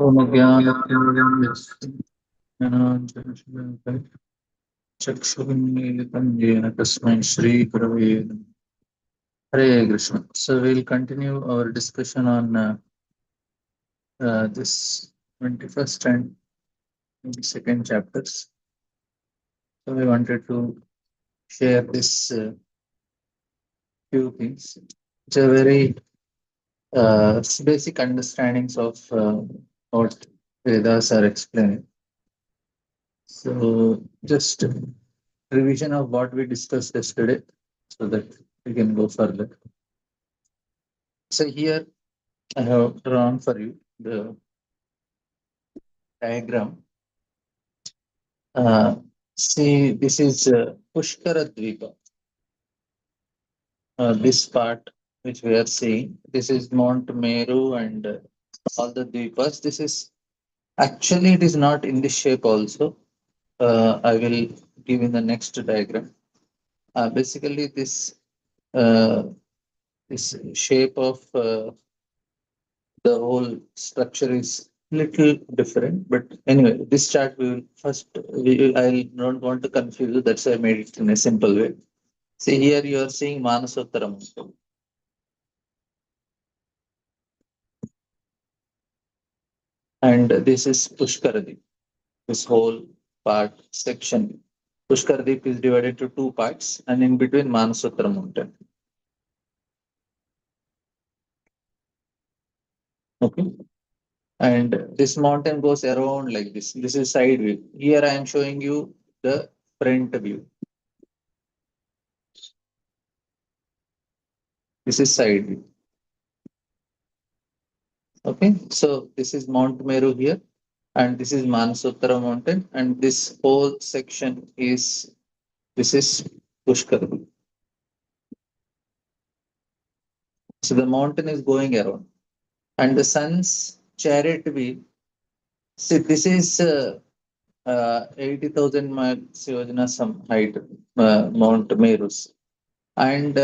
ओमज्ञानतिमिरं यस्नाञ्जनशलाकया चक्षुरुन्मीलितं येन तस्मै श्रीगुरवे नमः। Hare Krishna. So we'll continue our discussion on this 21st and 22nd chapters. So we wanted to share this few things, which are very basic understandings of what Vedas are explaining. So just revision of what we discussed yesterday so that we can go further. So here I have drawn for you the diagram. Uh, See, this is Pushkara Dvipa. This part which we are seeing, this is Mount Meru and all the Dvipas. This is actually it is not in this shape also. I will give in the next diagram. Basically, uh, this shape of the whole structure is little different. But anyway, this chart we will first, I don't want to confuse you. That's why I made it in a simple way. See here you are seeing Manasottaram. And this is Pushkaradip. This whole part section. Pushkaradip is divided to two parts and in between Manasottara mountain. Okay. And this mountain goes around like this. This is side view. Here I am showing you the front view. This is side view. Okay. So this is Mount Meru here. And this is Manasottara mountain. And this whole section is this is Pushkaradip. So the mountain is going around. And the sun's chariot wheel. See, this is 80,000 miles yojana some height, Mount Merus. And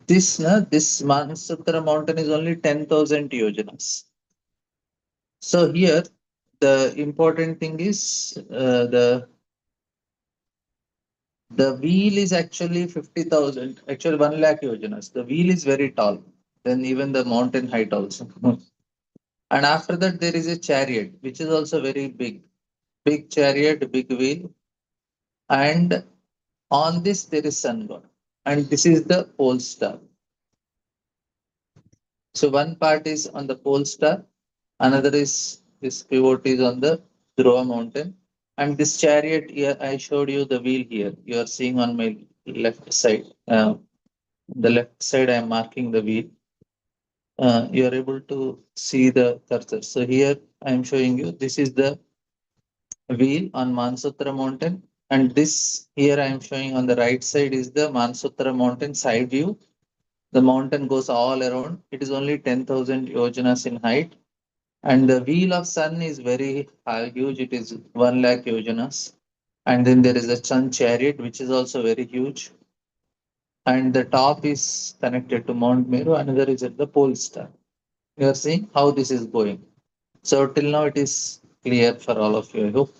this Manasatra mountain is only 10,000 yojanas. So here, the important thing is the wheel is actually 50,000, actually 1 lakh yojanas. The wheel is very tall, then even the mountain height also. And after that, there is a chariot, which is also very big. Big chariot, big wheel. And on this, there is sun god. And this is the pole star. So one part is on the pole star, another is this pivot is on the Dhruva mountain. And this chariot here, I showed you the wheel here. You are seeing on my left side. The left side, I am marking the wheel. You are able to see the cursor. So here I am showing you this is the wheel on Mansutra mountain. And this here I am showing on the right side is the Mansutra mountain side view. The mountain goes all around. It is only 10,000 yojanas in height. And the wheel of sun is very high, huge. It is 1 lakh yojanas. And then there is a sun chariot, which is also very huge. And the top is connected to Mount Meru. Another is at the pole star. You are seeing how this is going. So till now it is clear for all of you, I hope.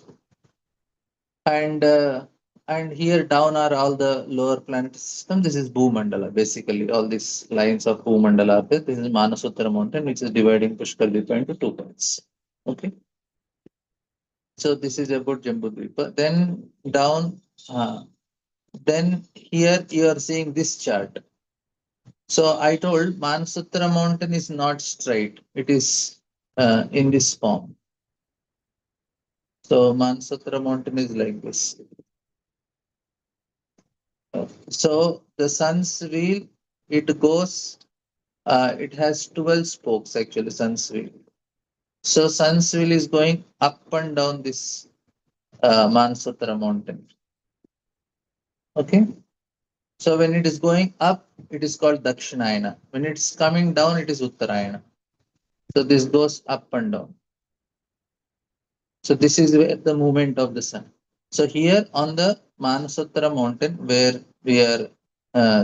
And here down are all the lower planetary system. This is Bhumandala. Basically, all these lines of Bhumandala are there. This is Manasutra mountain, which is dividing Pushkar Dvipa into two parts. Okay. So this is about Jambudvipa. Then down, then here you are seeing this chart. So I told Manasutra mountain is not straight. It is in this form. So Manasutra mountain is like this. So the sun's wheel, it goes, it has 12 spokes actually, sun's wheel. So sun's wheel is going up and down this Manasutra mountain. Okay. So when it is going up, it is called Dakshinayana. When it's coming down, it is Uttarayana. So this goes up and down. So this is where the movement of the sun. So here on the Manasatra mountain, where we are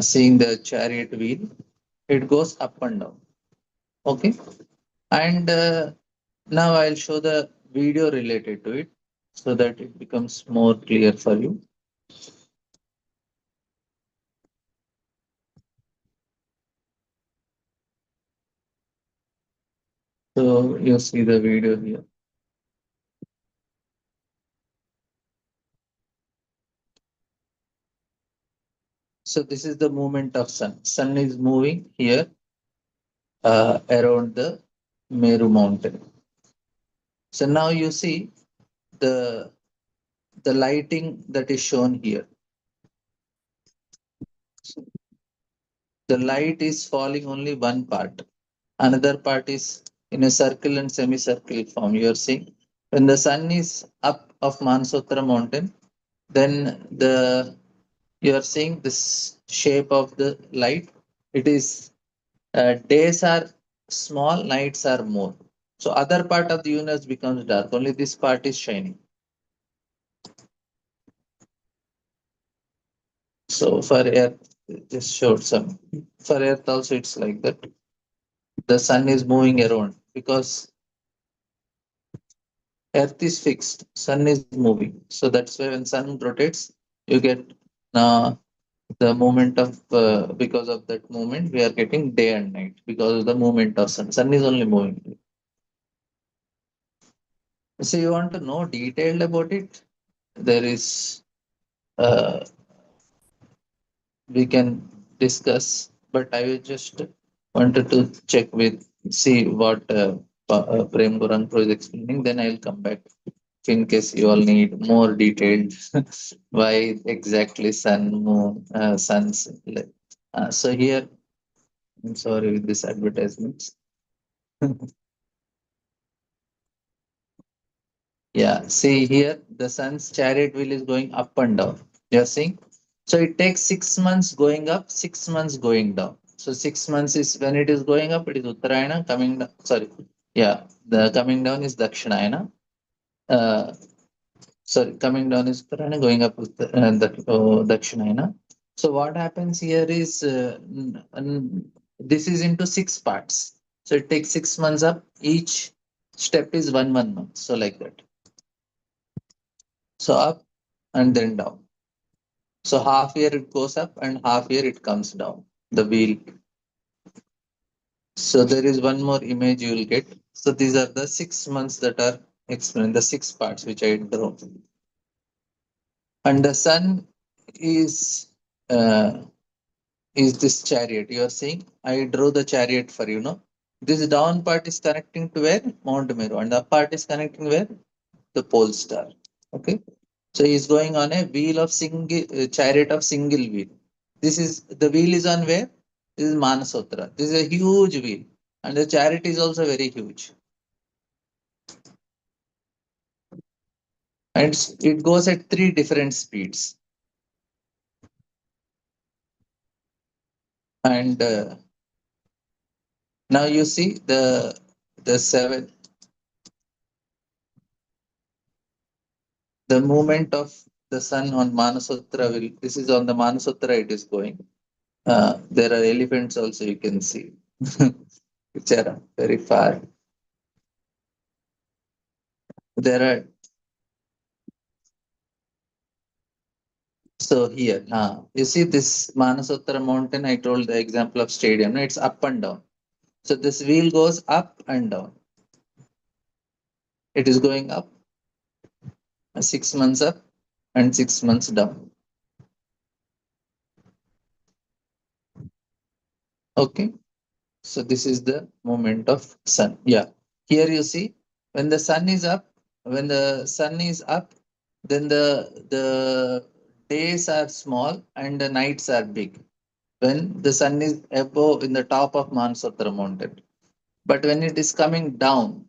seeing the chariot wheel, it goes up and down. Okay. And Now I'll show the video related to it so that it becomes more clear for you. So you see the video here. So this is the movement of sun. Sun is moving here around the Meru mountain. So now you see the the lighting that is shown here. The light is falling only one part. Another part is in a circle and semicircle form. You are seeing when the sun is up of Mansotra mountain, then you are seeing this shape of the light. It is days are small, nights are more. So other part of the universe becomes dark. Only this part is shining. So for Earth, just showed some. For Earth also, it's like that. The sun is moving around because Earth is fixed, sun is moving. So that's why when sun rotates, you get uh, the movement of because of that movement, we are getting day and night because of the movement of sun. Sun is only moving. So you want to know detailed about it? There is we can discuss, but I will just wanted to check with see what Prem Goranko is explaining. Then I'll come back in case you all need more detailed why exactly sun, moon, suns. So here, I'm sorry with this advertisements. Yeah, see here, the sun's chariot wheel is going up and down. You're seeing? So it takes 6 months going up, 6 months going down. So 6 months is when it is going up, it is Uttarayana, coming down. Sorry, yeah, the coming down is Dakshinayana. Uh, sorry, coming down is Uttarayana, going up with Dakshinayana. So what happens here is this is into 6 parts. So it takes 6 months up. Each step is one month. So like that. So up and then down. So half year it goes up and half year it comes down. The wheel. So there is one more image you will get. So these are the 6 months that are explained, the 6 parts which I draw. And the sun is uh, is this chariot. You are seeing I draw the chariot for you know. This down part is connecting to where? Mount Meru, and the up part is connecting where? The pole star. Okay. So he's going on a wheel of single chariot of single wheel. This is the wheel is on where? This is Manasotra. This is a huge wheel, and the chariot is also very huge, and it goes at three different speeds. And now you see the seven the movement of the sun on Manasotra will. This is on the Manasotra. It is going. There are elephants also you can see, which are very far. There are so here, you see this Manasotra mountain. I told the example of stadium. It's up and down. So this wheel goes up and down. It is going up 6 months up and 6 months down. Okay. So this is the moment of sun. Yeah. Here you see when the sun is up, when the sun is up, then the days are small and the nights are big. When the sun is above in the top of Mansotra mountain. But when it is coming down,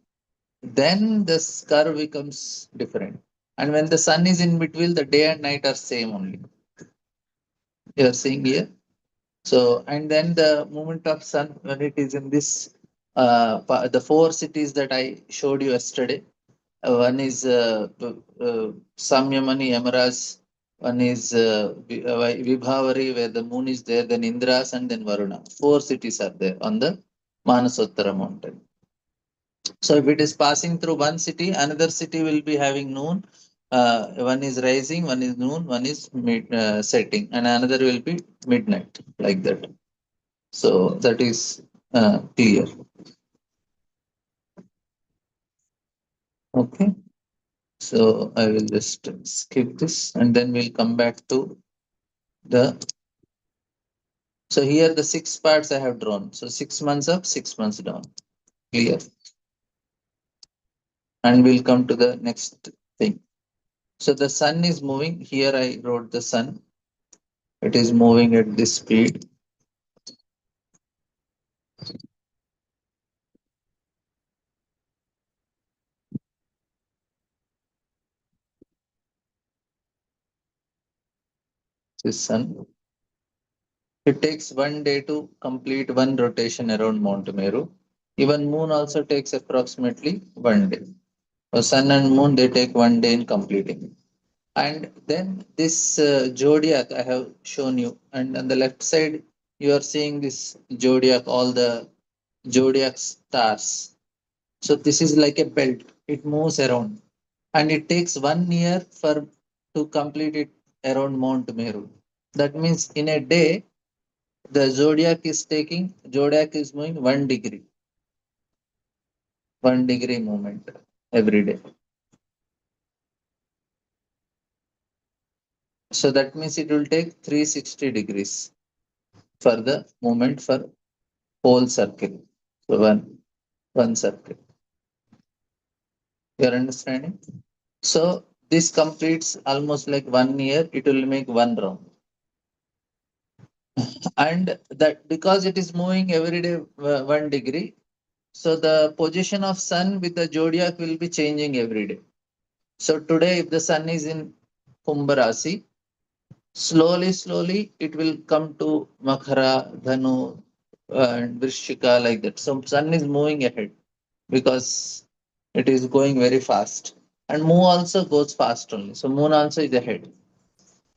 then the curve becomes different. And when the sun is in between, the day and night are same only. You are seeing here. So, and then the movement of sun when it is in this, the four cities that I showed you yesterday. One is Samyamani, Yamaras. One is Vibhavari, where the moon is there. Then Indras and then Varuna. Four cities are there on the Manasottara mountain. So if it is passing through one city, another city will be having noon. One is rising, one is noon, one is setting, and another will be midnight, like that. So that is clear. Okay. So I will just skip this and then we'll come back to the. So here the six parts I have drawn. So 6 months up, 6 months down. Clear. And we'll come to the next thing. So the sun is moving. Here I wrote the sun. It is moving at this speed. This sun. It takes 1 day to complete one rotation around Mount Meru. Even moon also takes approximately 1 day. So sun and moon they take 1 day in completing. And then this zodiac I have shown you, and on the left side you are seeing this zodiac, all the zodiac stars. So this is like a belt. It moves around, and it takes 1 year for to complete it around Mount Meru. That means in a day the zodiac is moving 1 degree, 1 degree movement every day. So that means it will take 360 degrees for the movement for whole circle. So one circle. You are understanding? So this completes almost like 1 year. It will make one round, and that because it is moving every day 1 degree. So the position of sun with the zodiac will be changing every day. So today, if the sun is in Kumbh Rasi, slowly it will come to Makhara, Dhanu, and Vrishika like that. So sun is moving ahead because it is going very fast. And moon also goes fast only. So moon also is ahead.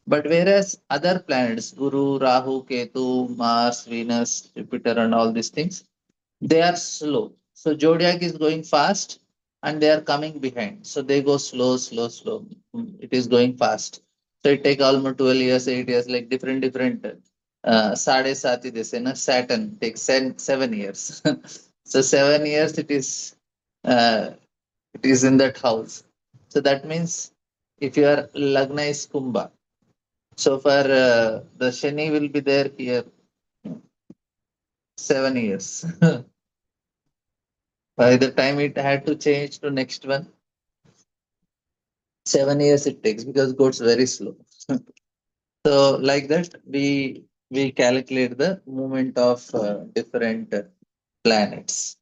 But whereas other planets, Guru, Rahu, Ketu, Mars, Venus, Jupiter, and all these things, they are slow. So zodiac is going fast and they are coming behind. So they go slow. It is going fast. So it take almost 12 years, 8 years, like different Sade Sati, they say, no? Saturn takes 7 years. So 7 years uh, it is in that house. So that means if your Lagna is Kumbha, so for the Shani will be there here 7 years. By the time it had to change to next one, 7 years it takes because it goes very slow. So like that, we calculate the movement of different planets.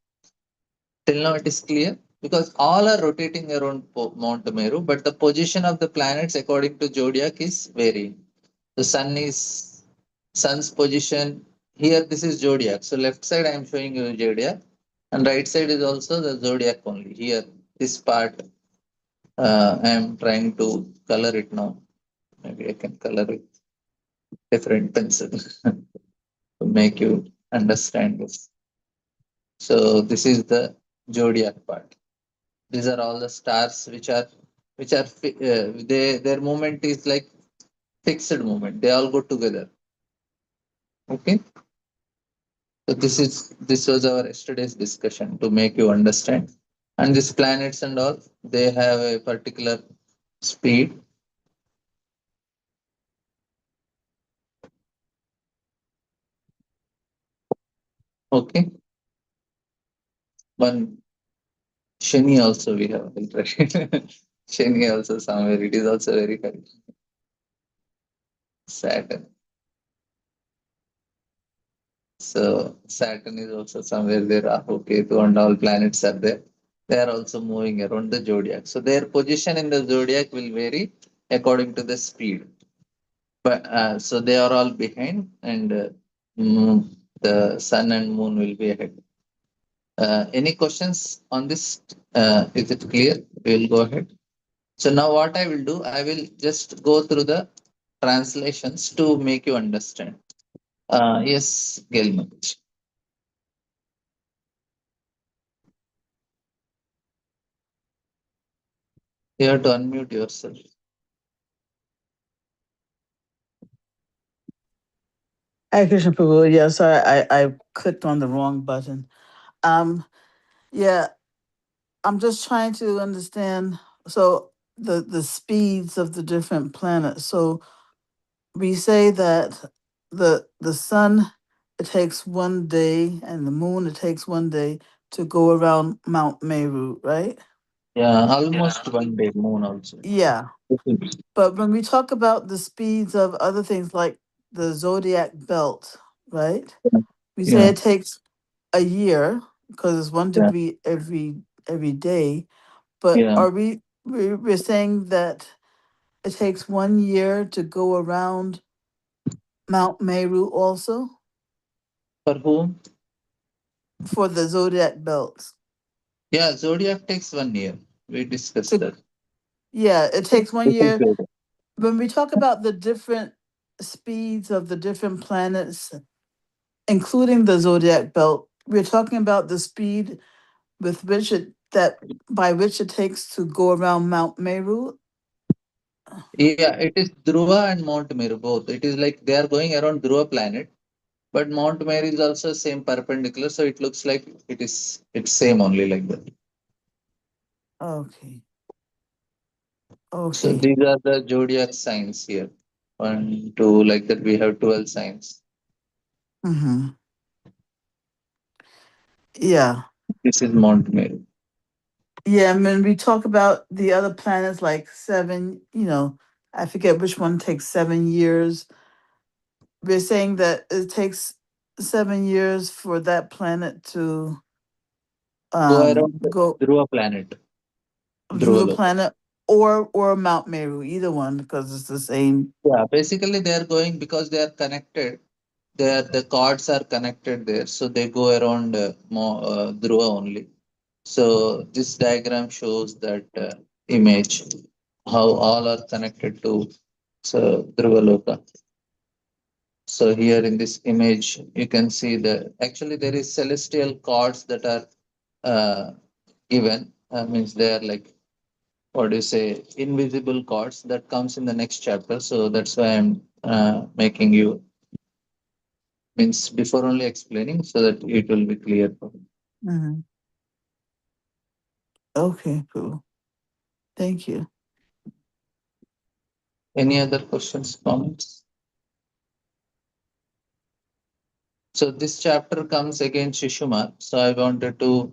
Till now it is clear because all are rotating around Mount Meru, but the position of the planets according to zodiac is varying. The sun's position here. This is zodiac. So left side I am showing you zodiac, and right side is also the zodiac only. Here this part I am trying to color it now. Maybe I can color it different pencil to make you understand this. So this is the zodiac part. These are all the stars they their movement is like fixed movement. They all go together. Okay. So this was our yesterday's discussion to make you understand. And these planets and all they have a particular speed. Okay. One Shani also we have right? Shani also somewhere it is also very high. Saturn. So Saturn is also somewhere there. Rahu, Ketu, and all planets are there. They are also moving around the zodiac. So their position in the zodiac will vary according to the speed. But so they are all behind, and the sun and moon will be ahead. Any questions on this? Is it clear? We will go ahead. So now what I will do, I will just go through the translations to make you understand. Yes, Gilman. You have to unmute yourself. Hi, Krishna Prabhu. Yeah, sorry, I clicked on the wrong button. Um, yeah, I'm just trying to understand. So the speeds of the different planets. So we say that the sun, it takes one day, and the moon, it takes one day to go around Mount Meru, right? Yeah, almost one day, moon also. Yeah. But when we talk about the speeds of other things like the zodiac belt, right? We say Yeah, it takes a year because it's one yeah, degree every day. But yeah. are we're saying that it takes 1 year to go around Mount Meru also For whom? for the zodiac belts. Yeah, zodiac takes 1 year. We discussed To that. Yeah, it takes one This is year. zodiac. When we talk about the different speeds of the different planets, including the zodiac belt, we're talking about the speed with which it that by which it takes to go around Mount Meru. Yeah, it is Dhruva and Mount Meru both. It is like they are going around Dhruva planet, but Mount Meru is also same perpendicular, so it looks like it's same only like that. Okay. So Okay. these are the zodiac signs here. One, two, like that. We have 12 signs. Mm-hmm. Yeah. This is Mount Meru. Yeah. And when we talk about the other planets, like seven, I forget which one takes 7 years. We're saying that it takes 7 years for that planet to Go around the go Dhruva planet, through Dhruva the Loka. planet or Mount Meru, either one, because it's the same. Yeah, basically they are going because they are connected. The cords are connected there, so they go around Dhruva only. So this diagram shows that image, how all are connected to Dhruva Loka. So here in this image, you can see actually there is celestial cords that are uh, given. Means they are like, what do you say, invisible cords that comes in the next chapter. So that's why I'm making you, means before only explaining so that it will be clear for you. Hmm. Okay, cool. Thank you. Any other questions, comments? So this chapter comes again Shishumar. So I wanted to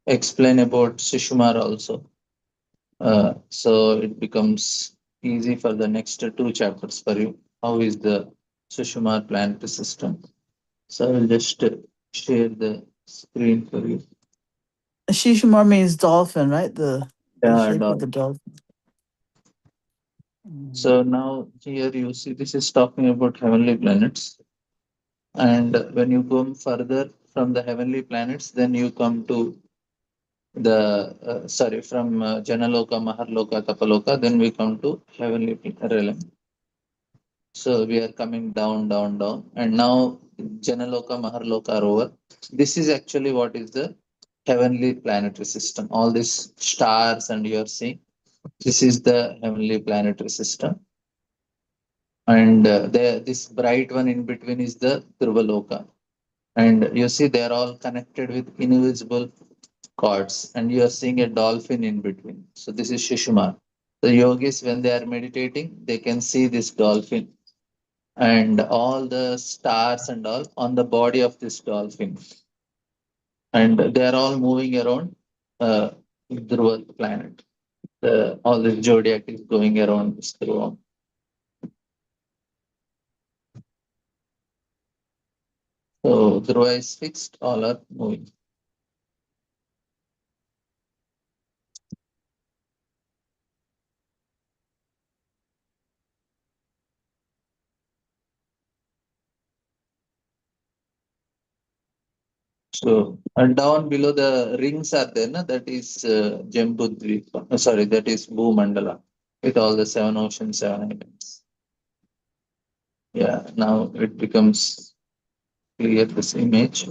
explain about Shishumar also. So it becomes easy for the next two chapters for you. How is the Shishumar planetary system? So I will just share the screen for you. Shishimar means dolphin, right? The Yeah, shape of dog. the dolphin. Mhm. So now here you see this is talking about heavenly planets. And when you go further from the heavenly planets, then you come to from Janaloka, Maharloka, Tapaloka, then we come to heavenly realm. So we are coming down, down, down, and now Janaloka, Maharloka are over. This is actually what is the heavenly planetary system. All these stars, and you are seeing this is the heavenly planetary system, and this bright one in between is the Dhruva, and you see they are all connected with invisible cords, and you are seeing a dolphin in between. So this is Shishuma. The yogis, when they are meditating, they can see this dolphin and all the stars and all on the body of this dolphin, and they are all moving around uh, Dhruva planet. All the zodiac is going around this Dhruva. So Dhruva is fixed, all are moving. So, and down below the rings are there, na? That is Jambudvipa. Sorry, that is Bhumandala with all the seven oceans, seven islands. Yeah, now it becomes clear, this image.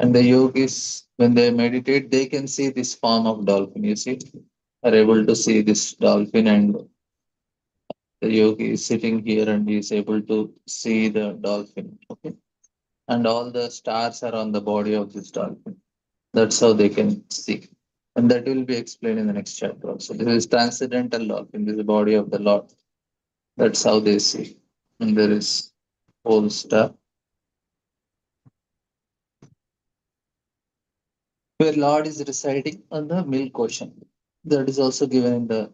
And the yogis, when they meditate, they can see this form of dolphin. You see, are able to see this dolphin, and the yogi is sitting here and he is able to see the dolphin. Okay, and all the stars are on the body of this dolphin. That's how they can see. And that will be explained in the next chapter also. This is transcendental dolphin, this is the body of the Lord. That's how they see. And there is whole star where Lord is residing on the milk ocean. That is also given in the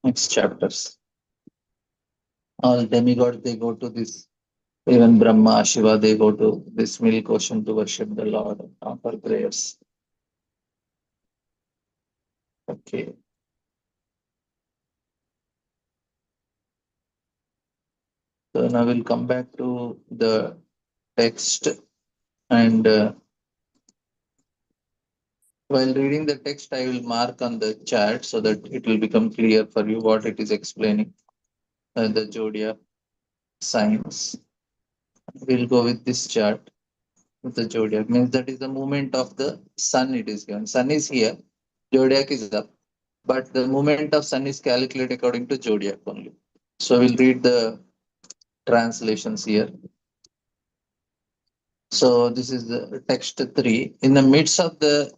next chapters. All demigods they go to this, even Brahma, Shiva, they go to this milk ocean to worship the Lord and offer prayers. Okay. So now we'll come back to the text, and while reading the text, I will mark on the chart so that it will become clear for you what it is explaining. The zodiac signs. We'll go with this chart. With the zodiac means that is the movement of the sun. It is given. Sun is here. Zodiac is up, but the movement of sun is calculated according to zodiac only. So we'll read the translations here. So this is the text 3. In the midst of the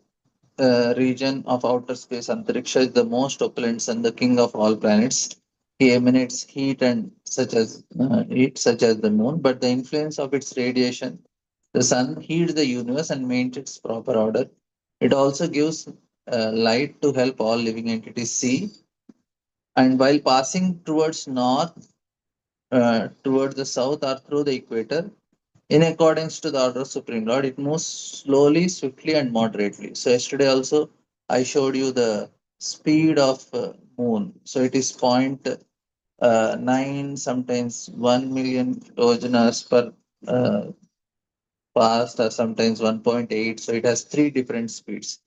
region of outer space, Antariksha is the most opulent and the king of all planets. He emanates heat such as the moon, but the influence of its radiation, the sun heats the universe and maintains its proper order. It also gives light to help all living entities see. And while passing towards north, towards the south, or through the equator, in accordance to the order of Supreme Lord, it moves slowly, swiftly, and moderately. So yesterday also I showed you the speed of moon. So it is point 9, sometimes 1 million kilometers per past, or sometimes 1.8. So it has three different speeds.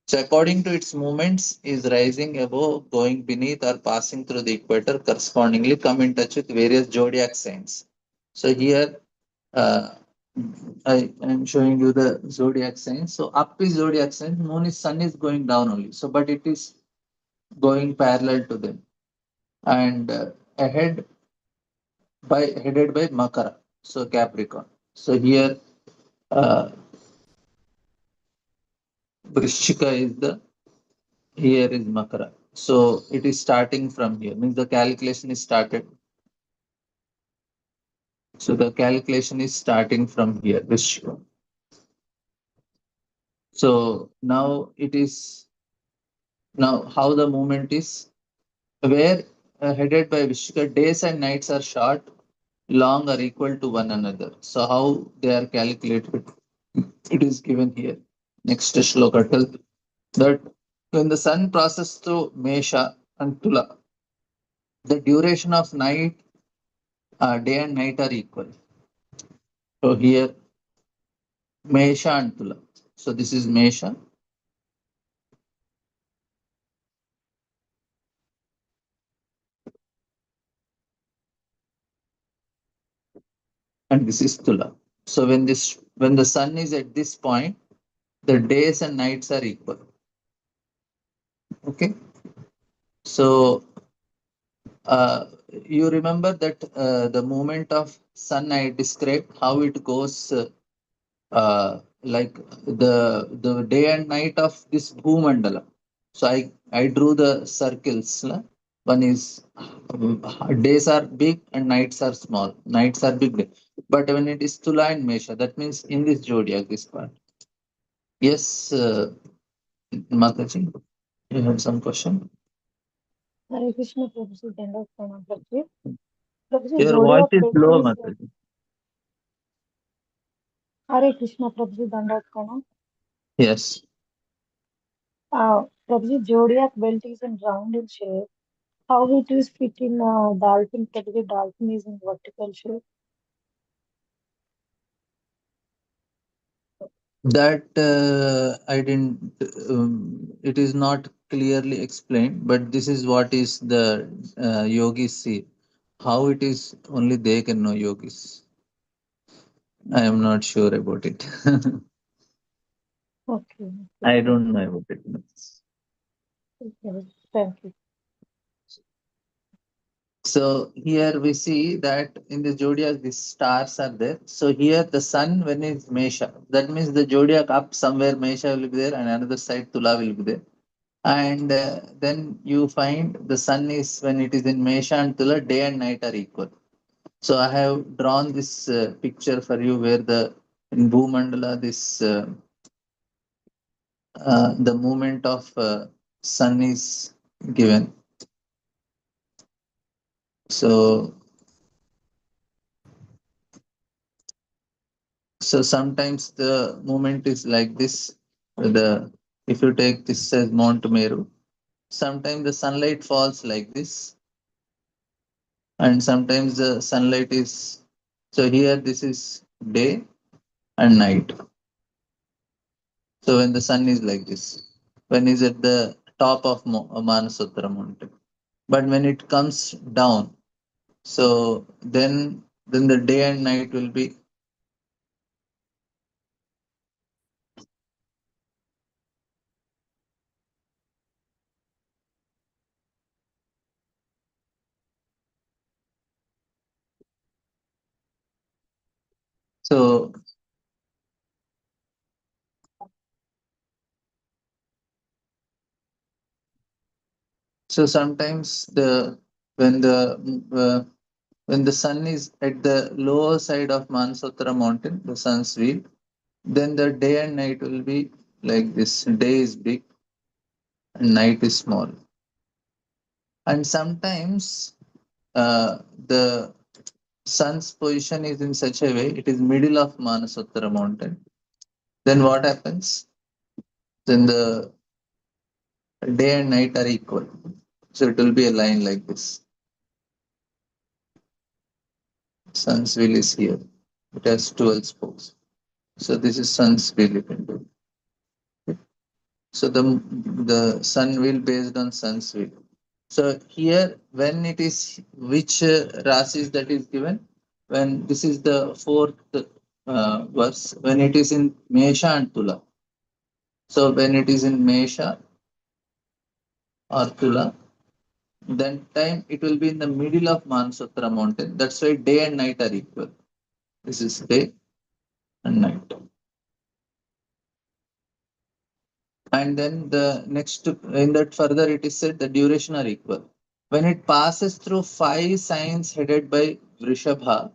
So according to its movements, is rising above, going beneath, or passing through the equator, correspondingly come in touch with various zodiac signs. So here uh, I am showing you the zodiac signs. So up is zodiac sign, moon is sun is going down only. So but it is going parallel to them, and ahead by headed by Makara. So Capricorn. So here Vrishchika is the, here is Makara. So it is starting from here. Means the calculation is started. So the calculation is starting from here. Vrishchika. So now it is, now how the movement is, where headed by Vishika, days and nights are short, long, or equal to one another. So how they are calculated, it is given here. Next shloka tells that when the sun passes through Mesha and Tula, the duration of night, day and night are equal. So here Mesha and Tula. So this is Mesha and this is Tula. So when the sun is at this point, the days and nights are equal. Okay. So you remember that the movement of sun I described how it goes, like the day and night of this Bhumandala. So I drew the circles. One is days are big and nights are small. Nights are big, but when it is Tula and Mesha, that means in this zodiac, this part. Yes, Mataji, you have some question. Hare Krishna, Prabhuji, Danda Pranam, Prabhuji. Prabhuji, Your voice zodiac is belt low, is Mataji. Hare Krishna, Prabhuji, Danda Pranam. Yes. Prabhuji, zodiac belt is in round in shape. How it is fit in dolphin? Prabhuji, dolphin is in vertical shape. That I didn't, it is not clearly explained, but this is what is the yogis see. How it is, only they can know, yogis. I am not sure about it. Okay. Okay. I don't know about it. Okay. Thank you. So here we see that in the zodiac, the stars are there. So here the sun, when it's Mesha, that means the zodiac up somewhere Mesha will be there, and another side Tula will be there. And then you find the sun is when it is in Mesha and Tula, day and night are equal. So I have drawn this picture for you where the in Bhumandala this the movement of sun is given. So sometimes the movement is like this. The if you take this as Mount Meru, sometimes the sunlight falls like this, and sometimes the sunlight is so here this is day and night. So when the sun is like this, when is at the top of Manasotara mountain, but when it comes down, so then the day and night will be. So sometimes the when the uh, when the sun is at the lower side of Manasotara mountain, the sun's wheel, then the day and night will be like this. Day is big and night is small. And sometimes the sun's position is in such a way, it is middle of Manasotara mountain. Then what happens? Then the day and night are equal. So it will be a line like this. Sun's wheel is here. It has 12 spokes. So this is sun's wheel you can do. So the sun wheel based on sun's wheel. So here when it is which rasis that is given, when this is the fourth verse, when it is in Mesha and Tula. So when it is in Mesha or Tula, then time it will be in the middle of Manasotara mountain. That's why day and night are equal. This is day and night. And then the next in that further it is said the duration are equal. When it passes through 5 signs headed by Vrishabha,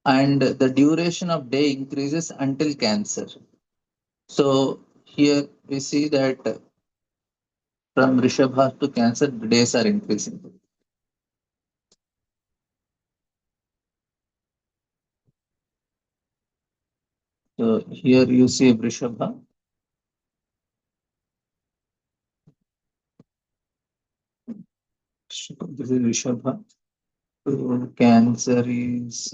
and the duration of day increases until Cancer. So here we see that from Vrishabha to Cancer, the days are increasing. So here you see Vrishabha. This is Vrishabha. So Cancer is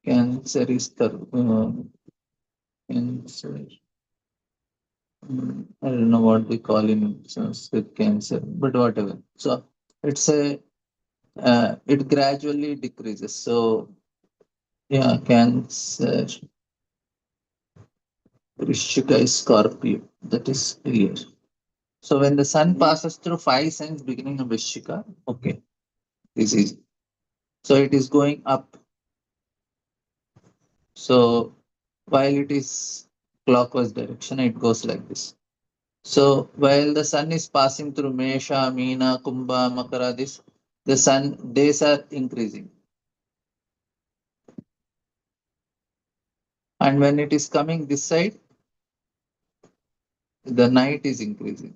Cancer. I don't know what we call in Sanskrit Cancer, but whatever. So it's a it gradually decreases. So yeah, Cancer, Vrishchika is Scorpio. That is clear. So when the sun passes through 5 signs beginning of Vrishchika, okay, this is so it is going up. So while it is clockwise direction, it goes like this. So while the sun is passing through Mesha, Meena, Kumbha, Makara, this the sun days are increasing. And when it is coming this side, the night is increasing.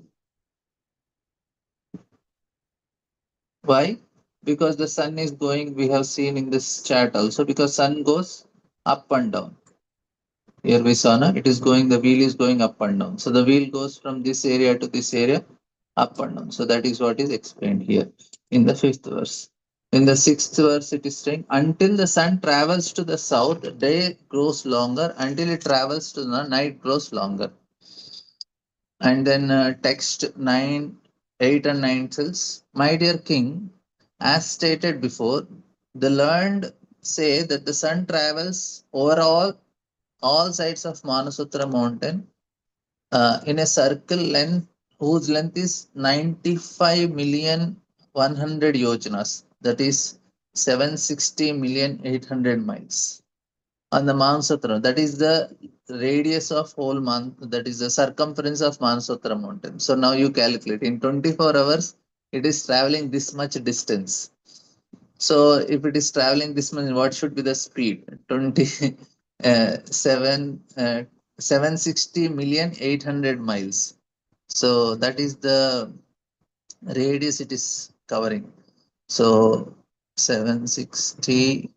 Why? Because the sun is going, we have seen in this chart also, because sun goes up and down. Here we saw now, it is going, the wheel is going up and down. So the wheel goes from this area to this area, up and down. So that is what is explained here in the fifth verse. In the sixth verse, it is saying, until the sun travels to the south, day grows longer. Until it travels to the night grows longer. And then text 9, 8 and 9 says, my dear king, as stated before, the learned say that the sun travels over all all sides of Manasutra mountain in a circle length whose length is 95 million 100 yojanas, that is 760 million 800 miles. On the Manasutra, that is the radius of whole month, that is the circumference of Manasutra mountain. So now you calculate in 24 hours, it is traveling this much distance. So if it is traveling this much, what should be the speed? 760 million 800 miles. So that is the radius it is covering. So 760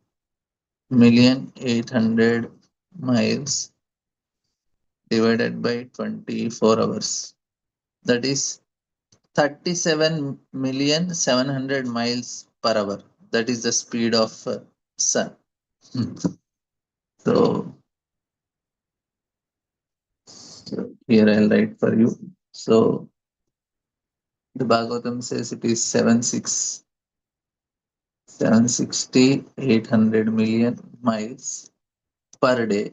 million 800 miles divided by 24 hours. That is 37 million 700 miles per hour. That is the speed of sun. Hmm. So, so here I'll write for you. So the Bhagavatam says it is 760 800 million miles per day.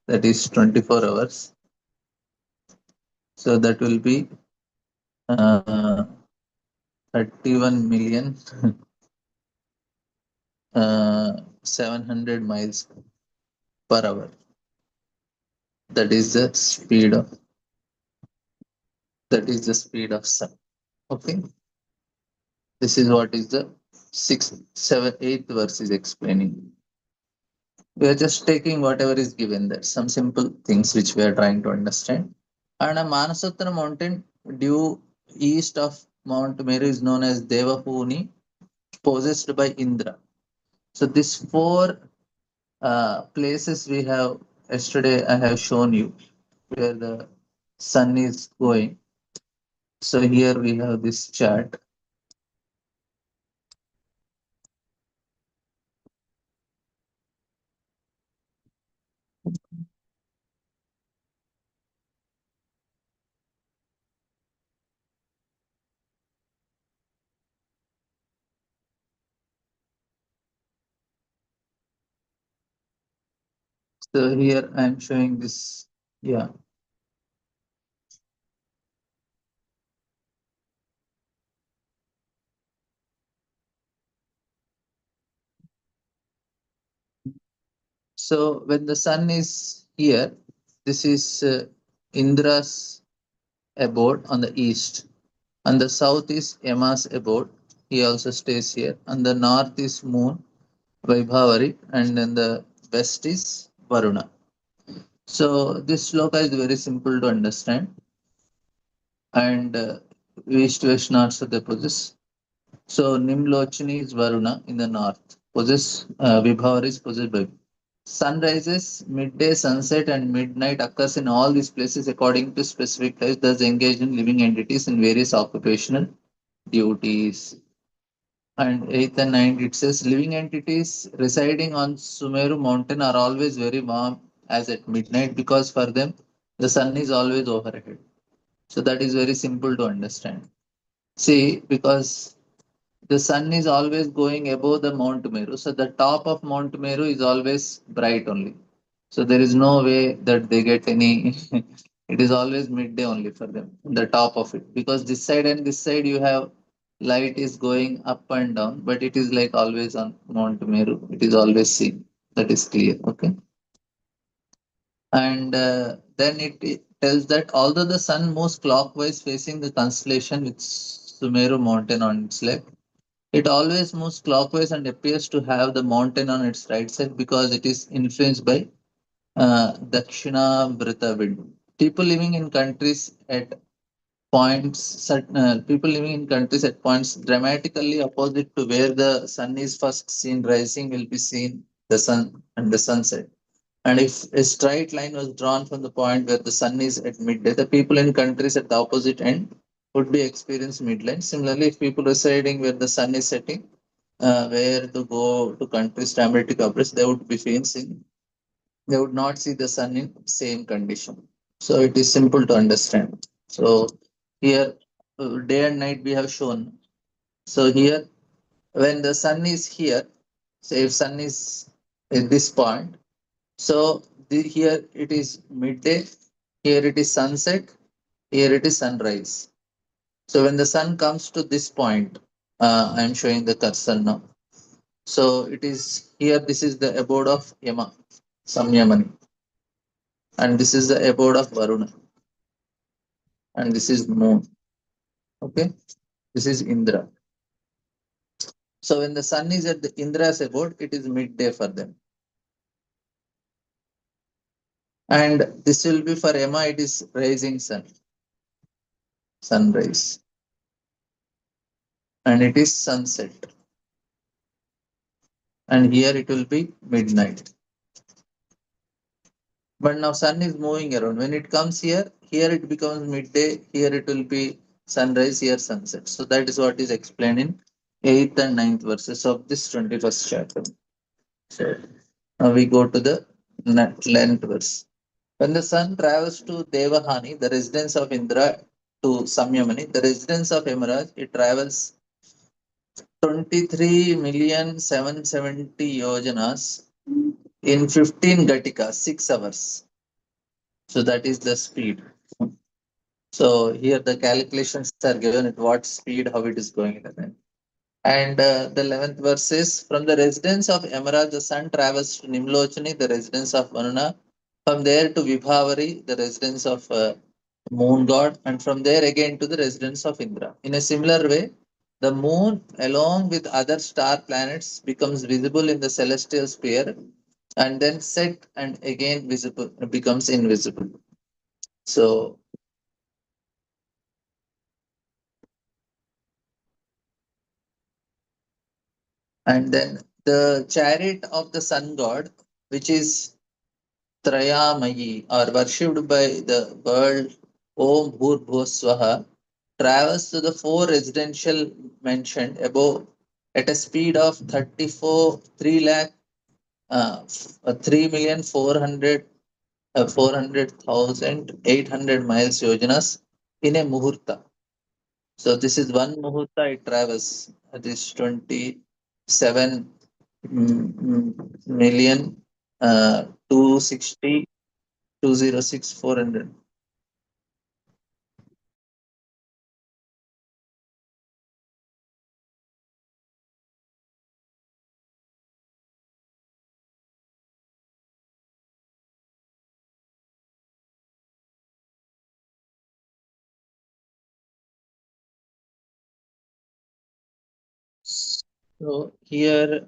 That is 24 hours. So that will be uh, 31 million 700 miles per hour. That is the speed of sun. Okay. This is what is the sixth, seventh, eighth verse is explaining. We are just taking whatever is given there, some simple things which we are trying to understand. And a Manasatra mountain due east of Mount Meru is known as Devapuni, possessed by Indra. So these four places we have yesterday I have shown you where the sun is going. So here we have this chart. So here I am showing this. Yeah. So when the sun is here, this is Indra's abode on the east. On the south is Yama's abode. He also stays here. On the north is Moon, Vaibhavari, and then the west is Varuna. So this sloka is very simple to understand. And east, west, north, so they possess. So Nimlochini is Varuna in the north. Vibhavar is possessed by. Sunrises, midday, sunset, and midnight occurs in all these places according to specific times, thus engaged in living entities in various occupational duties. And eighth and ninth, it says living entities residing on Sumeru mountain are always very warm as at midnight because for them the sun is always overhead. So that is very simple to understand. See, because the sun is always going above the Mount Meru. So the top of Mount Meru is always bright only. So there is no way that they get any. It is always midday only for them, the top of it. Because this side and this side you have light is going up and down, but it is like always on Mount Meru. It is always seen. That is clear. Okay. And then it tells that although the sun moves clockwise facing the constellation with Sumeru mountain on its left, it always moves clockwise and appears to have the mountain on its right side because it is influenced by Dakshina Vrita wind. People living in countries at people living in countries at points dramatically opposite to where the sun is first seen rising will be seen the sun and the sunset. And if a straight line was drawn from the point where the sun is at midday, the people in countries at the opposite end would be experienced midline. Similarly, if people residing where the sun is setting, where to go to countries dramatic opposite, they would be facing, they would not see the sun in same condition. So it is simple to understand. So here, day and night we have shown. So here, when the sun is here, say if sun is at this point, so here it is midday, here it is sunset, here it is sunrise. So when the sun comes to this point, I am showing the cursor now. So it is here, this is the abode of Yama, Samyamani, and this is the abode of Varuna, and this is moon. Okay, this is Indra. So when the sun is at the Indra's abode, it is midday for them. And this will be for Yama, it is rising sun, sunrise. And it is sunset. And here it will be midnight. But now sun is moving around. When it comes here, here it becomes midday, here it will be sunrise, here sunset. So that is what is explained in 8th and 9th verses of this 21st chapter. So now we go to the 11th verse. When the sun travels to Devahani, the residence of Indra, to Samyamani, the residence of Yamaraj, it travels 23,770 yojanas in 15 Gatika, 6 hours. So that is the speed. So here the calculations are given at what speed, how it is going. And the 11th verse is, from the residence of Emerald, the sun travels to Nimlochani, the residence of Varuna, from there to Vibhavari, the residence of moon god, and from there again to the residence of Indra. In a similar way, the moon, along with other star planets, becomes visible in the celestial sphere and then set and again visible becomes invisible. So, and then the chariot of the sun god, which is Trayamayi, or worshipped by the world Om Bhurbhuswaha, travels to the four residential mentioned above at a speed of 34 3 lakh 400,800 miles yojanas in a muhurta. So this is one muhurta it travels. This 27 million 260 206 400. So here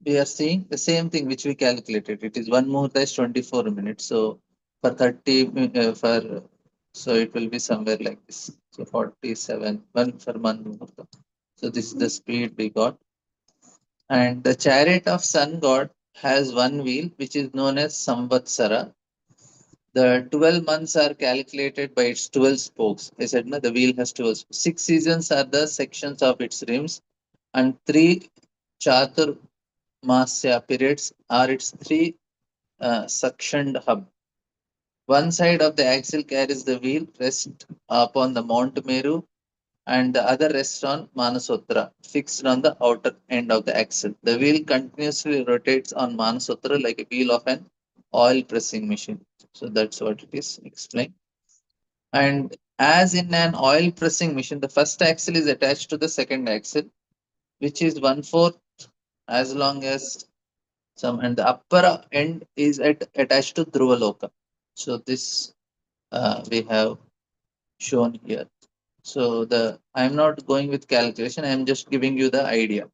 we are seeing the same thing which we calculated. It is one muhurta is 24 minutes. So for 30 for so it will be somewhere like this. So 47 one for one muhurta. So this is the speed we got. And the chariot of sun god has one wheel which is known as Samvatsara. The 12 months are calculated by its 12 spokes. I said no, the wheel has 12 spokes. 6 seasons are the sections of its rims, and 3 Chaturmasya periods are its 3 suctioned hub. One side of the axle carries the wheel rest upon the Mount Meru, and the other rests on Manasotra, fixed on the outer end of the axle. The wheel continuously rotates on Manasotra like a wheel of an oil pressing machine. So that's what it is explained. And as in an oil pressing machine, the first axle is attached to the second axle, which is one fourth as long as some, and the upper end is attached to Dhruvaloka. So this we have shown here. So the I'm not going with calculation. I'm just giving you the idea.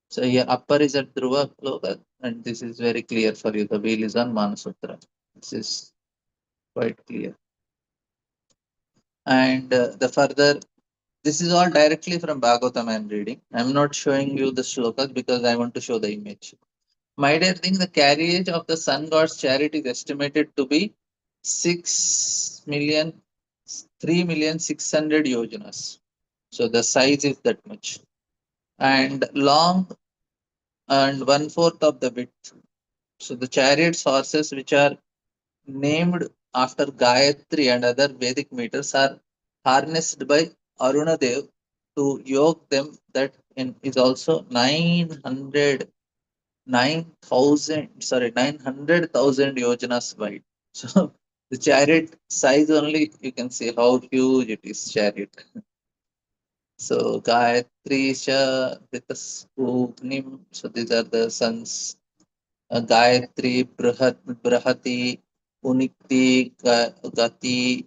So here upper is at Dhruvaloka, and this is very clear for you. The wheel is on Manasutra. This is quite clear. And the further, this is all directly from Bhagavatam I'm reading. I'm not showing you the shlokas because I want to show the image. My dear thing, the carriage of the sun god's chariot is estimated to be 6 million, 3,600,000 yojanas. So the size is that much. And long and one fourth of the width. So the chariot's horses, which are named after Gayatri and other Vedic meters, are harnessed by Arunadev to yoke them. That is also 900 9,000, 900,000 yojanas wide. So the chariot size only you can see how huge it is, chariot. So Gayatri Sha Nim. So these are the sons. Gayatri, Brahati, Unikti, Gati,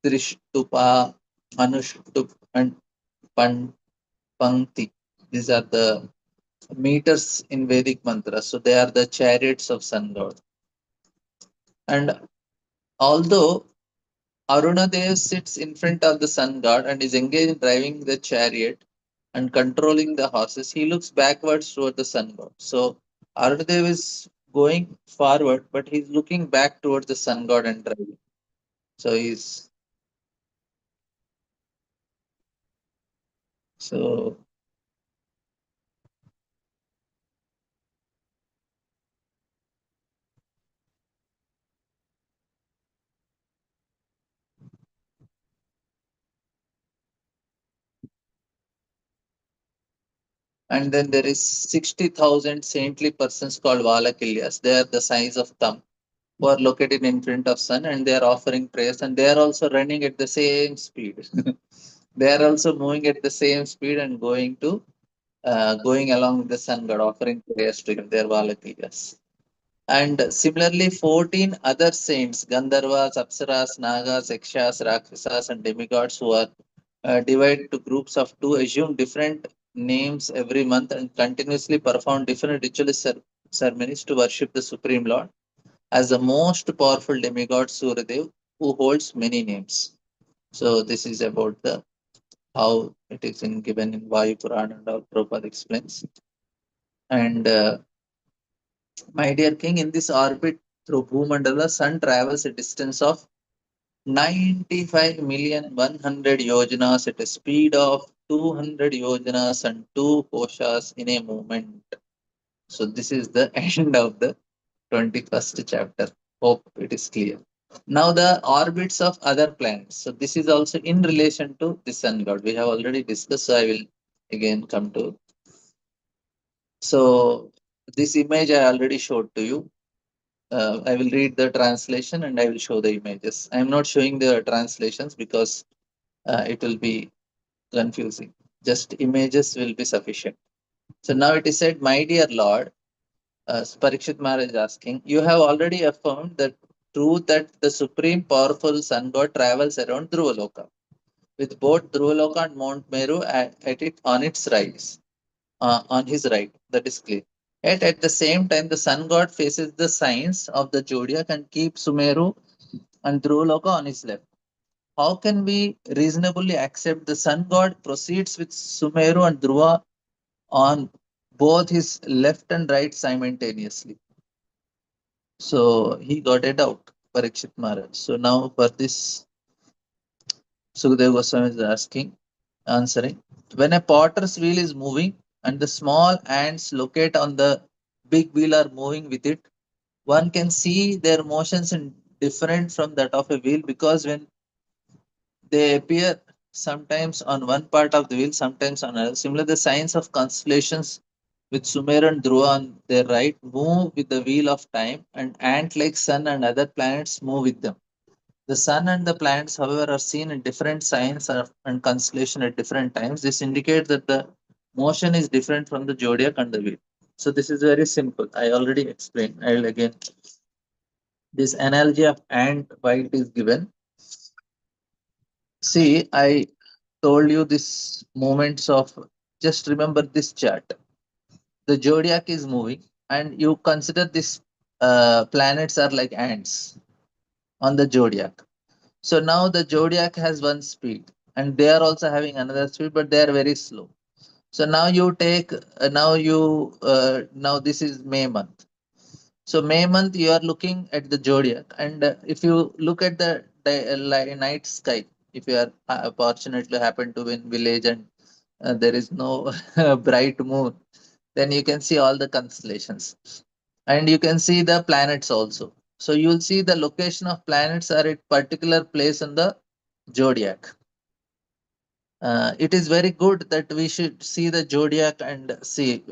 Trishtupa, Anushtup, and Pankti. These are the meters in Vedic mantras. So they are the chariots of sun god. And although Arunadev sits in front of the sun god and is engaged in driving the chariot and controlling the horses, he looks backwards toward the sun god. So Arunadev is going forward, but he's looking back towards the sun god and driving. So he's so and then there is 60,000 saintly persons called Valakilyas. They are the size of thumb who are located in front of sun and they are offering prayers and they are also running at the same speed. They are also moving at the same speed and going along with the sun god, offering prayers to him. They are Valakilyas. And similarly, 14 other saints, Gandharvas, Apsaras, Nagas, Yakshas, Rakshasas, and demigods who are divided to groups of two, assume different names every month and continuously perform different ritualist ceremonies to worship the Supreme Lord as the most powerful demigod Suradev, who holds many names. So this is about the how it is given in Vayu Purana and all Prabhupada explains. And my dear king, in this orbit through Bhumandala, sun travels a distance of 95,100,000 yojanas at a speed of 200 yojanas and 2 koshas in a moment. So this is the end of the 21st chapter. Hope it is clear. Now the orbits of other planets. So this is also in relation to the sun god. We have already discussed. So I will again come to. So this image I already showed to you. I will read the translation and I will show the images. I am not showing the translations because it will be confusing. Just images will be sufficient. So now it is said, my dear Lord, Parikshit Maharaj is asking, you have already affirmed the truth that the supreme powerful sun god travels around Dhruvaloka with both Dhruvaloka and Mount Meru at it on its rise, on his right. That is clear. Yet at the same time, the sun god faces the signs of the zodiac and keeps Sumeru and Dhruvaloka on his left. How can we reasonably accept the sun god proceeds with Sumeru and Dhruva on both his left and right simultaneously? So he got a doubt, Parikshit Maharaj. So now for this, Sukadeva Goswami is answering. When a potter's wheel is moving and the small ants locate on the big wheel are moving with it, one can see their motions in different from that of a wheel because when they appear sometimes on one part of the wheel, sometimes on another. Similar, the signs of constellations with Sumer and Dhruva on their right move with the wheel of time, and ant like sun and other planets move with them. The sun and the planets, however, are seen in different signs and constellation at different times. This indicates that the motion is different from the zodiac and the wheel. So this is very simple. I already explained. I will again. This analogy of ant, why it is given. See, I told you this moments of, just remember this chart. The zodiac is moving, and you consider this planets are like ants on the zodiac. So now the zodiac has one speed, and they are also having another speed, but they are very slow. So now you take now this is May month. So May month you are looking at the zodiac, and if you look at the night sky, if you are fortunately happen to be in village and there is no bright moon, then you can see all the constellations, and you can see the planets also. So you will see the location of planets are at particular place in the zodiac. It is very good that we should see the zodiac and see.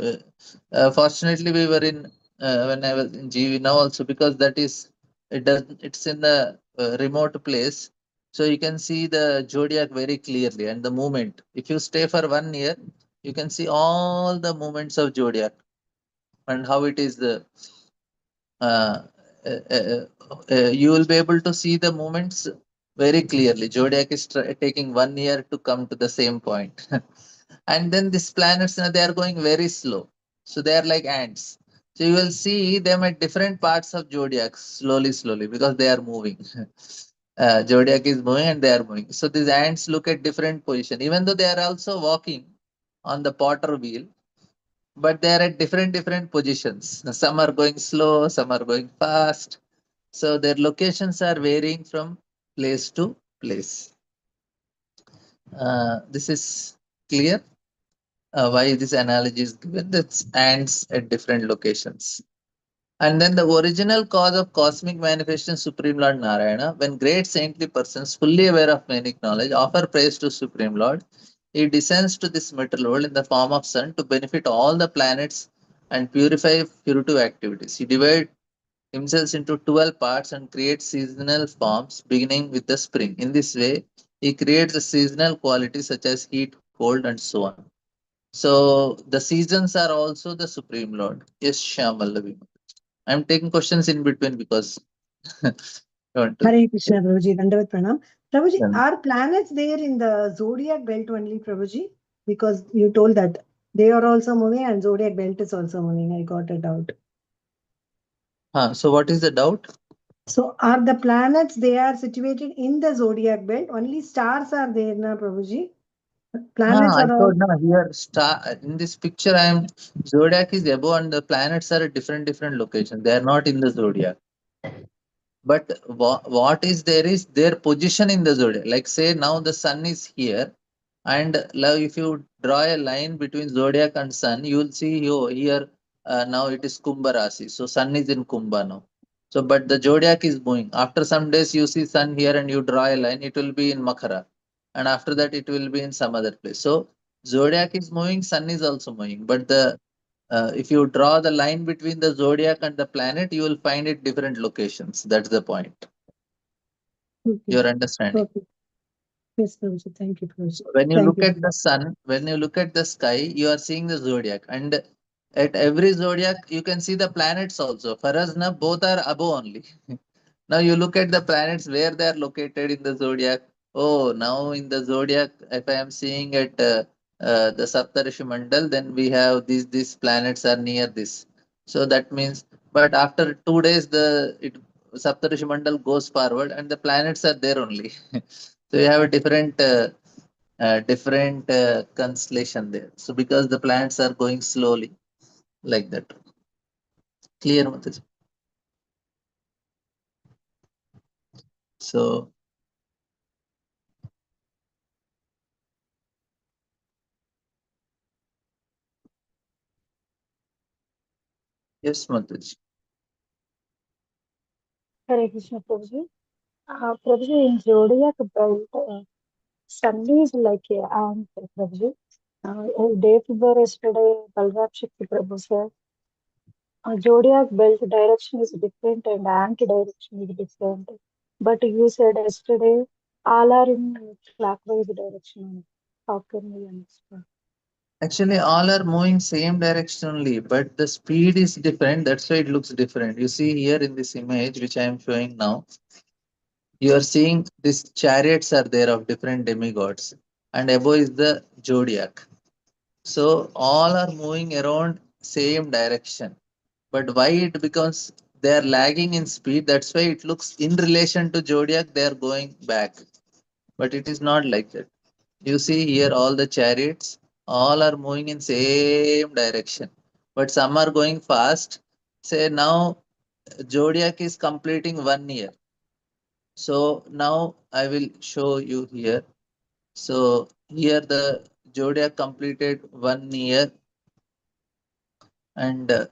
Fortunately, we were in when I was in GV now also, because that is it does it's in the remote place, so you can see the zodiac very clearly and the movement. If you stay for 1 year, you can see all the movements of zodiac and how it is the uh, you will be able to see the movements very clearly. Zodiac is taking 1 year to come to the same point. And then these planets, they are going very slow. So they are like ants. So you will see them at different parts of zodiac slowly, slowly, because they are moving. Zodiac is moving and they are moving. So these ants look at different position, even though they are also walking on the potter wheel, but they are at different positions. Some are going slow, some are going fast. So their locations are varying from place to place. This is clear why this analogy is given. That's ants at different locations. And then the original cause of cosmic manifestation, Supreme Lord Narayana, when great saintly persons, fully aware of manic knowledge, offer praise to Supreme Lord, he descends to this material world in the form of sun to benefit all the planets and purify purative activities. He divides himself into 12 parts and creates seasonal forms beginning with the spring. In this way, he creates the seasonal qualities such as heat, cold, and so on. So the seasons are also the Supreme Lord. Yes, Shyamallavi. I'm taking questions in between because I want to. Hare Krishna, Prabhuji. Dandavat Pranam. Prabhuji, Done. are planets there in the zodiac belt only, Prabhuji? Because you told that they are also moving and zodiac belt is also moving. I got it out. So what is the doubt? So are the planets they are situated in the zodiac belt? Only stars are there, na Prabhuji? Planets I are all. told no here star in this picture. I am zodiac is above and the planets are at different locations. They are not in the zodiac. But what is there is their position in the zodiac. Like say now the sun is here, and if you draw a line between zodiac and sun, you will see here now it is Kumbha Rasi. So sun is in Kumbha now. So but the zodiac is moving. After some days you see sun here and you draw a line, it will be in Makara, and after that it will be in some other place. So zodiac is moving, sun is also moving, but the if you draw the line between the zodiac and the planet, you will find it different locations. That's the point. Okay. Your understanding. Okay. Yes, Prabhuji. Thank you, Prabhuji. When you Thank look you, at the Prabhuji. sun, when you look at the sky, you are seeing the zodiac, and at every zodiac, you can see the planets also. For us, now both are above only. Now you look at the planets where they are located in the zodiac. Oh, now in the zodiac, if I am seeing at the Saptarishi Mandal, then we have these planets are near this. So that means, but after 2 days, the Saptarishi Mandal goes forward, and the planets are there only. So you have a different constellation there. So because the planets are going slowly, like that. Clear, Mataji? So yes, Mataji. Hare Krishna, Prabhuji. Prabhuji, in zodiac belt, sun is like a ant, Prabhuji. Day before yesterday, Balraj Shakti Prabhu said, zodiac belt direction is different and ant direction is different. But you said yesterday, all are in clockwise direction. How can we understand? Actually, all are moving same direction only, but the speed is different. That's why it looks different. You see here in this image, which I am showing now, you are seeing these chariots are there of different demigods, and above is the zodiac. So all are moving around same direction. But why it becomes they are lagging in speed? That's why it looks in relation to zodiac they are going back. But it is not like that. You see here all the chariots, all are moving in same direction. But some are going fast. Say now zodiac is completing 1 year. So now I will show you here. So here the zodiac completed 1 year, and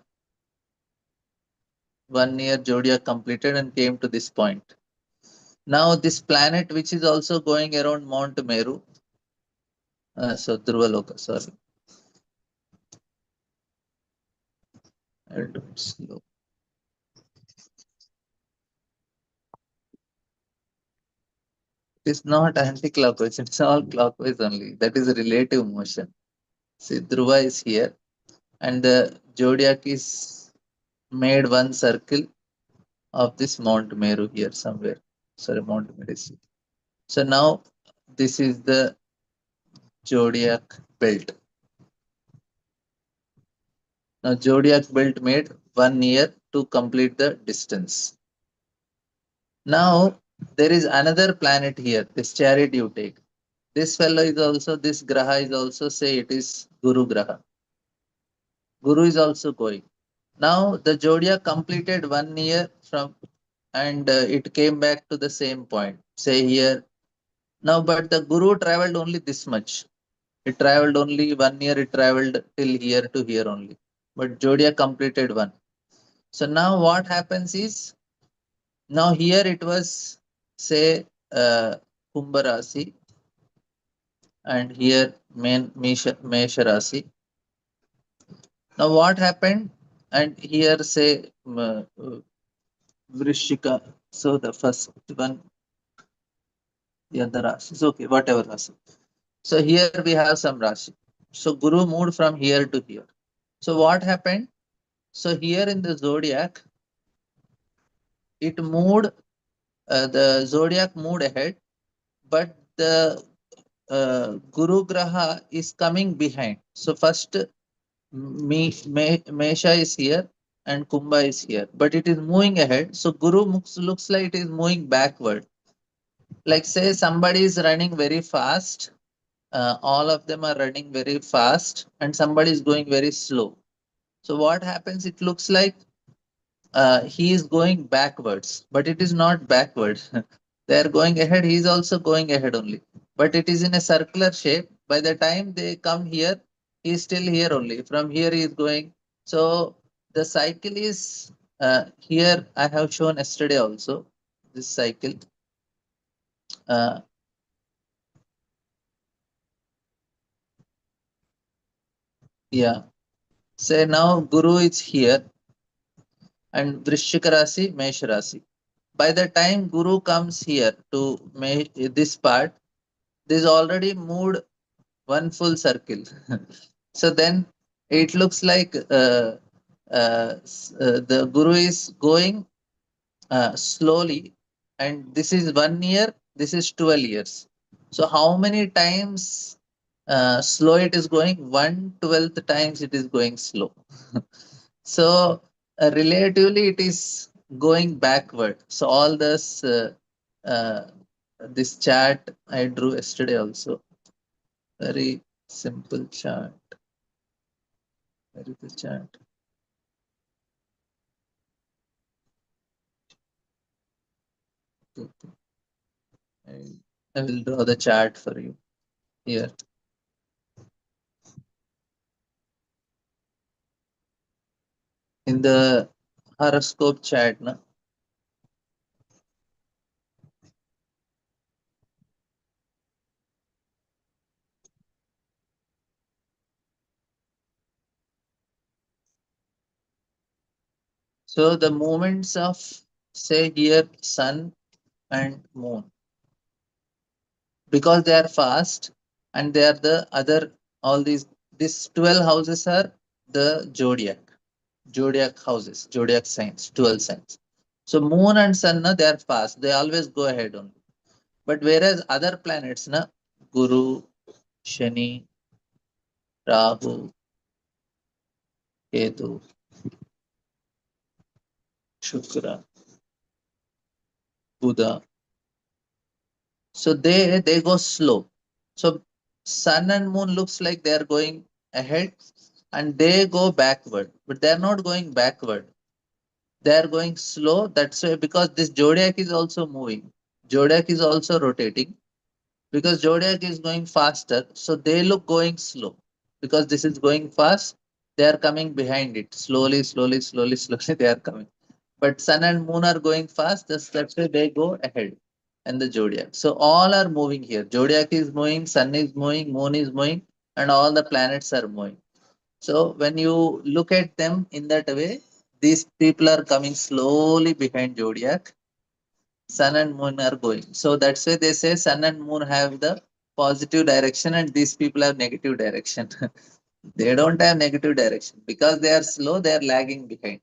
1 year zodiac completed and came to this point. Now this planet which is also going around Mount Meru, So Dhruva Loka, sorry. I'll do it slow. It is not anti-clockwise, it's all clockwise only. That is a relative motion. See, Dhruva is here, and the zodiac is made one circle of this Mount Meru here somewhere. Sorry, Mount Meru is here. So now this is the zodiac belt. Now zodiac belt made 1 year to complete the distance. Now there is another planet here, this chariot you take. This fellow is also, this Graha is also, say it is Guru Graha. Guru is also going. Now the zodiac completed 1 year from, and it came back to the same point. Say here. Now, but the Guru traveled only this much. It traveled only 1 year. It traveled till here to here only. But zodiac completed one. So now what happens is, now here it was, say, Kumbha Rasi, and here Mesha Rasi. Now what happened? And here say Vrishika. So the first one, yeah, the Rasi. It's okay, whatever Rasi. So here we have some Rasi. So Guru moved from here to here. So what happened? So here in the zodiac, it moved, the zodiac moved ahead, but the Guru Graha is coming behind. So first Mesha is here and Kumbha is here, but it is moving ahead. So Guru looks like it is moving backward. Like say somebody is running very fast, all of them are running very fast, and somebody is going very slow. So what happens? It looks like he is going backwards, but it is not backwards. They are going ahead. He is also going ahead only, but it is in a circular shape. By the time they come here, he is still here only. From here, he is going. So the cycle is here. I have shown yesterday also this cycle. Uh, yeah. Say now Guru is here and Vrishchika Rasi, Mesh Rasi. By the time Guru comes here to this part, this already moved one full circle. So then it looks like the Guru is going slowly, and this is 1 year, this is 12 years. So how many times slow it is going? 1/12 times it is going slow. So relatively it is going backward. So all uh, this chart I drew yesterday also. Very simple chart. Where is the chart? Okay. I will draw the chart for you here. In the horoscope chart, na? So the movements of, say here, sun and moon, because they are fast and they are the other, all these 12 houses are the zodiac houses, zodiac signs, 12 signs. So moon and sun, na, they are fast, they always go ahead only. But whereas other planets, na, Guru, Shani, Rahu, Ketu, Shukra, Buddha, so they go slow. So sun and moon looks like they are going ahead and they go backward, but they are not going backward. They are going slow. That's why, because this zodiac is also moving. Zodiac is also rotating because zodiac is going faster. So they look going slow because this is going fast. They are coming behind it slowly, slowly, slowly, slowly. They are coming. But sun and moon are going fast. That's why they go ahead. and the zodiac. So all are moving here. Zodiac is moving, sun is moving, moon is moving, and all the planets are moving. So when you look at them in that way, these people are coming slowly behind zodiac. Sun and moon are going. So that's why they say sun and moon have the positive direction and these people have negative direction. They don't have negative direction because they are slow, they are lagging behind.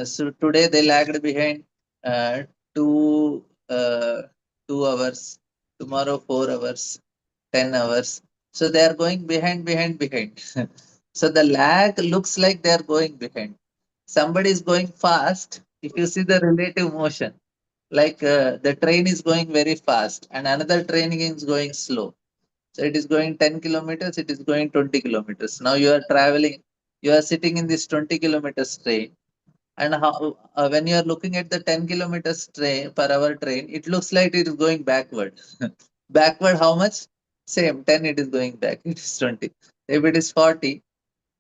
So today they lagged behind uh, two uh, 2 hours, tomorrow 4 hours, 10 hours. So they are going behind. So the lag looks like they are going behind. Somebody is going fast. If you see the relative motion, like the train is going very fast and another train is going slow. So it is going 10 kilometers, it is going 20 kilometers. Now you are traveling, you are sitting in this 20 kilometers train and how when you are looking at the 10 kilometers train per hour train, it looks like it is going backward. Backward how much? Same 10 it is going back, it is 20. If it is 40,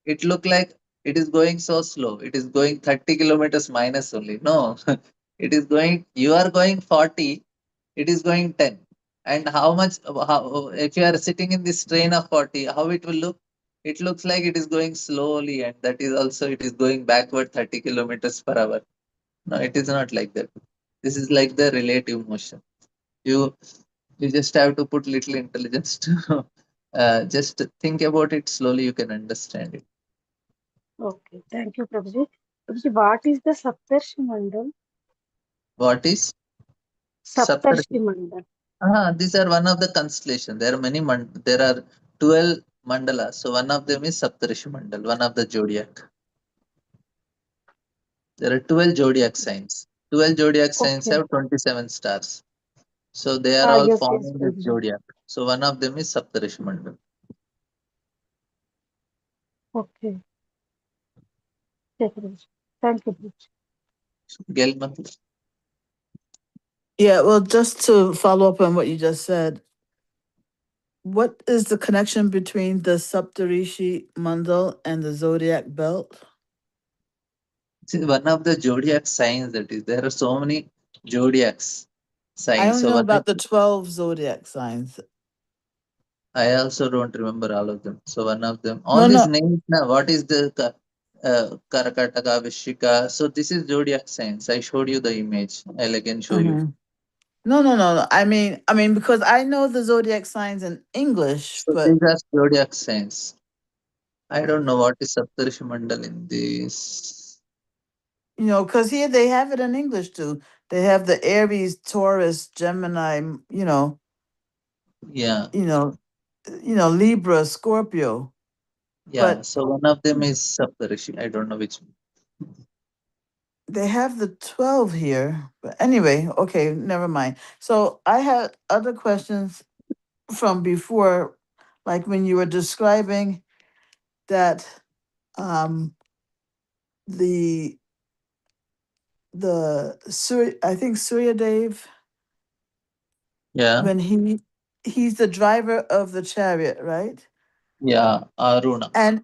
it look like it is going so slow. It is going 30 kilometers minus only. No, it is going, you are going 40, it is going 10. And how much, how, if you are sitting in this train of 40, how it will look? It looks like it is going slowly, and that is also, it is going backward 30 kilometers per hour. No, it is not like that. This is like the relative motion. You, you just have to put little intelligence to just think about it slowly, you can understand it. Okay, thank you, Prabhuji. Prabhuji, what is the Saptarshi Mandal? What is Saptarshi Saptarshi? Mandal. These are one of the constellation. There are many there are 12 mandalas. So one of them is Saptarishi Mandal, one of the zodiac. There are 12 zodiac signs. 12 zodiac signs Okay. have 27 stars. So they are all Yes, yes, forming this Prabhuji. zodiac. So one of them is Saptarishi Mandal. Okay. Yes, Prabhuji. Thank you, Prabhuji. Gelman. Yeah, well, just to follow up on what you just said, what is the connection between the Saptarishi Mandal and the zodiac belt? See, one of the zodiac signs that is, there are so many zodiacs I signs. only So know one is, about the 12 zodiac signs. I also don't remember all of them. So one of them, all No, these no. names now, what is the Karakataka, Vishika? So this is zodiac signs. I showed you the image. I'll again show you. Mhm. No. I mean, because I know the zodiac signs in English, So these but are zodiac signs. I don't know what is Saptarishi Mandal in this. because here they have it in English too. They have the Aries, Taurus, Gemini, Yeah, you know, Libra, Scorpio. yeah. But So one of them is Saptarishi. I don't know which one. they have the 12 here. But anyway, okay, never mind. So I had other questions from before, like when you were describing that um the I think Suryadev, Yeah, when he's the driver of the chariot, right? yeah. Aruna. And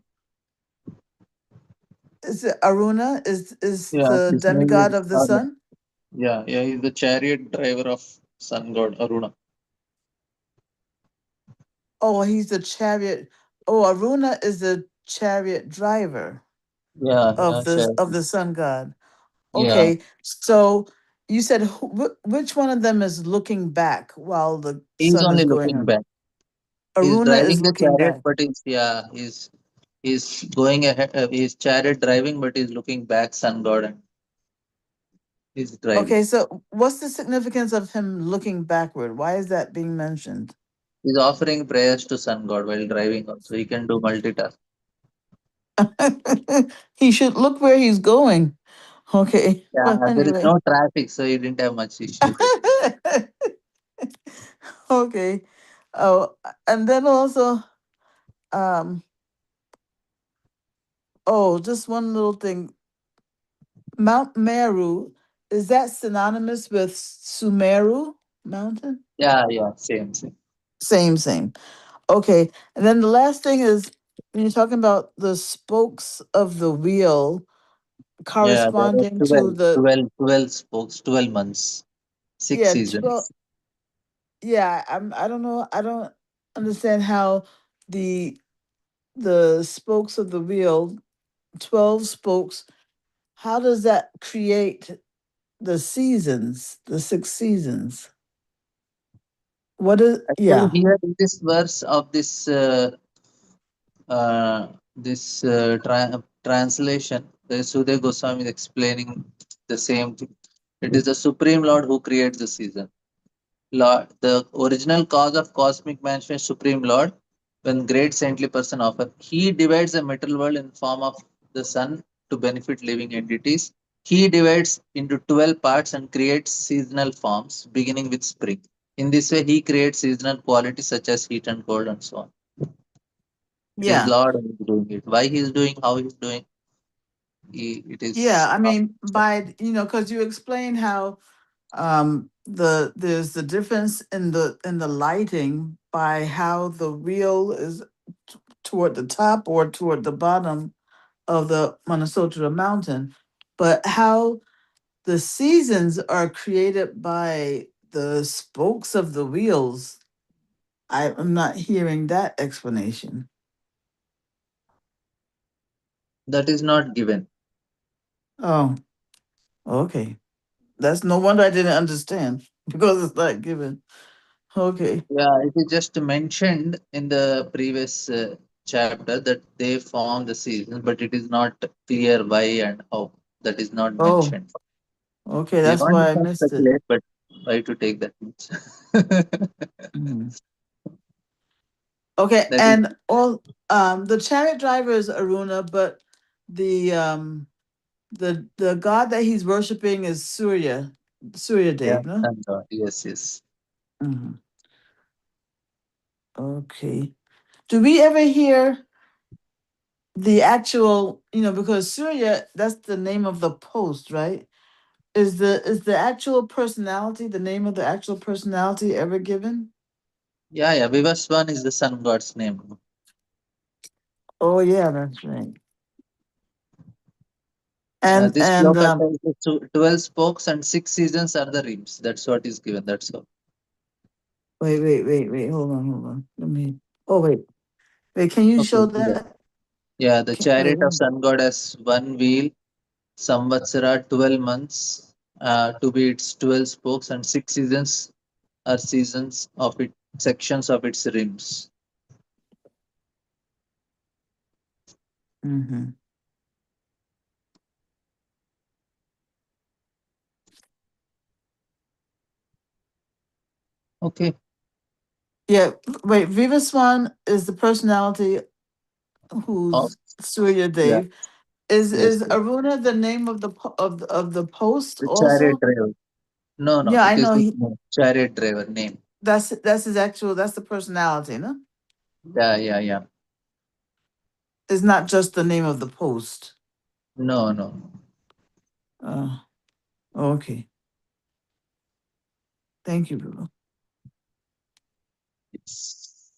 is it Aruna is Yeah, the his name demigod is of the Aruna. sun? Yeah, yeah. He's the chariot driver of sun god Aruna. Oh, he's the chariot. Oh, Aruna is the chariot driver Yeah, yeah, of chariot. the sun god. Yeah, Okay, so you said which one of them is looking back while the he's sun is only going looking on? back. He's Aruna driving is the looking chariot, back. but he's going ahead. He's chariot driving, but he's looking back. Sun god and he's driving. Okay, so what's the significance of him looking backward? Why is that being mentioned? He's offering prayers to sun god while driving. Also, he can do multitask. He should look where he's going. Okay, Yeah, but there is anyway. no traffic, so he didn't have much issue. Okay. Oh, and then also, um, oh, just one little thing. Mount Meru, is that synonymous with Sumeru mountain? Yeah, yeah, same. Same. Okay. And then the last thing is when you're talking about the spokes of the wheel Yeah, there are corresponding to 12, the 12, 12 spokes, 12 months, six yeah, 12 seasons. yeah, I don't know. I don't understand how the the spokes of the wheel, 12 spokes, how does that create the seasons, the six seasons? What is, Actually, yeah. here in this verse of this translation, the Sudhe Goswami is explaining the same thing. It is the Supreme Lord who creates the season. Lord, the original cause of cosmic manifestation, Supreme Lord, when great saintly person offer, he divides the material world in form of the sun to benefit living entities. He divides into 12 parts and creates seasonal forms, beginning with spring. In this way, he creates seasonal qualities such as heat and cold and so on. It is Yeah. Lord who is doing it. Why he is doing, how he is doing, it Yeah. is. I mean, by, because you explain how there's the difference in the lighting by how the wheel is toward the top or toward the bottom of the Manasotra mountain, but how the seasons are created by the spokes of the wheels. I'm not hearing that explanation. That is not given. Oh, okay. That's no wonder I didn't understand because it's not given. Okay. Yeah, it is just mentioned in the previous chapter that they form the seasons, but it is not clear why and how. That is not Oh, mentioned. okay. That's Beyond, you why I can missed it. speculate, but why to take that much? Mhm. Okay, That is, and all the chariot driver is Aruna, but the god that he's worshiping is Surya yeah, Dev, no? thank God. Yes, yes. Mhm. Okay. Do we ever hear the actual, because Surya, that's the name of the post, right? Is the actual personality, the name of the actual personality ever given? Yeah, yeah. Vivaswan is the sun god's name. Oh yeah, that's right. And This and sloka tells us 12 spokes and 6 seasons are the rims. That's what is given. That's all. wait. Hold on. Let me. Oh wait. Can you Okay. show Yeah. that? Yeah, the Wait. chariot of sun god has one wheel, Samvatsara, 12 months, to be its 12 spokes, and 6 seasons are seasons of it, sections of its rims. Mm-hmm. Okay. Yeah. Wait. Viva Swan is the personality Oh, who's Surya yeah. Dev. Is Yes, yes. Aruna the name of the post The chariot also? driver. No, no, Yeah, I it is know. his name. Chariot driver name. That's his actual. That's the personality, no? Yeah, yeah, yeah. It's not just the name of the post. No, no. Uh, okay. Thank you, Bruno. Yes.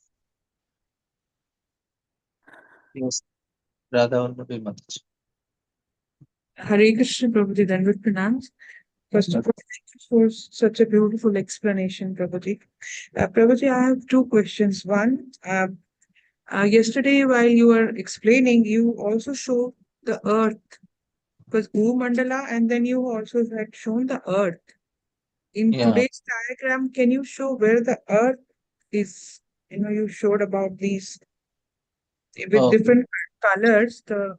Yes. Radha Vallabi Mataji. Hare Krishna, Prabhuji, then with pronouns. First of all, thank you for such a beautiful explanation, Prabhuji. Prabhuji, I have two questions. One, yesterday while you were explaining, you also showed the earth, because Mandala, and then you also had shown the earth. In Yeah. today's diagram, can you show where the earth is? You showed about these with Okay. different colors, the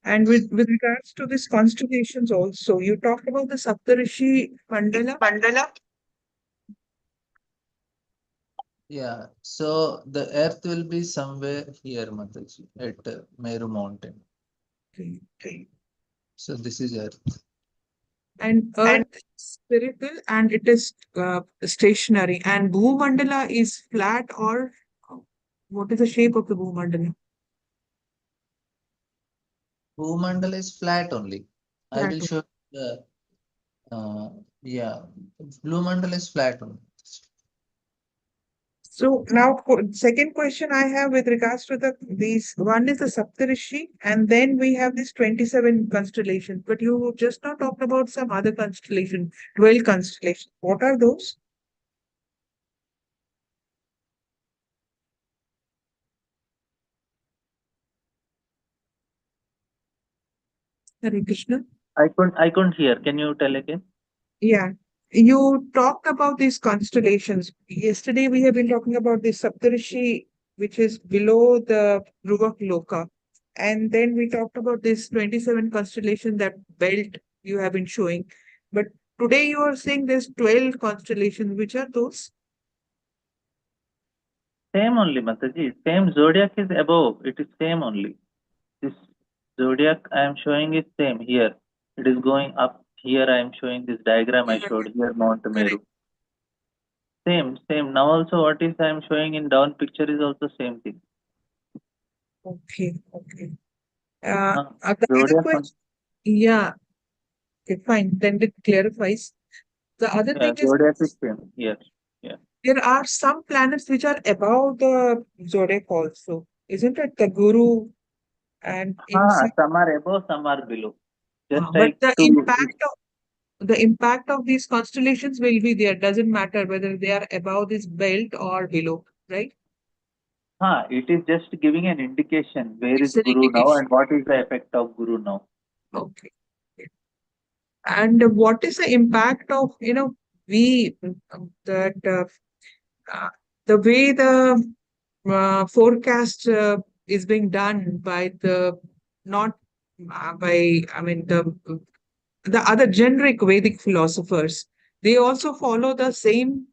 and with regards to these constellations also, you talked about the Saptarishi Mandala. Yeah. So the earth will be somewhere here, Mataji, at Meru mountain. Okay. Okay. So this is earth. And Earth is spherical and it is stationary. And Bhumandala is flat, or what is the shape of the Bhumandala? Bhumandal is flat only. I Flat. will show the yeah. Blue mandal is flat only. So now, second question I have with regards to these, one is the Saptarishi, and then we have this 27 constellations. But you just now talked about some other constellation, 12 constellations. What are those? Hare Krishna. I couldn't hear. Can you tell again? Yeah. You talked about these constellations. Yesterday we have been talking about the Saptarishi, which is below the Dhruva Loka. And then we talked about this 27 constellation, that belt you have been showing. But today you are saying there's 12 constellations. Which are those? Same only, Mataji. Same zodiac is above. It is same only. This zodiac I am showing is same here. It is going up here. I am showing this diagram I Yeah, showed here, Mount Meru. correct. Same. Now also what is I am showing in down picture is also same thing. Okay, okay. Uh, The other zodiac, question, yeah, okay, fine. Then it clarifies. The other yeah, thing is, zodiac is same. Yes. Yeah. there are some planets which are above the zodiac also, isn't it? The Guru and inside. Some are above, some are below. Just But like two. the impact of these constellations will be there. Doesn't matter whether they are above this belt or below, right? It is just giving an indication where is It's an Guru now indication. and what is the effect of Guru now. Okay. And what is the impact of, we that uh, the way the forecast is being done by the not by I mean the other generic Vedic philosophers, they also follow the same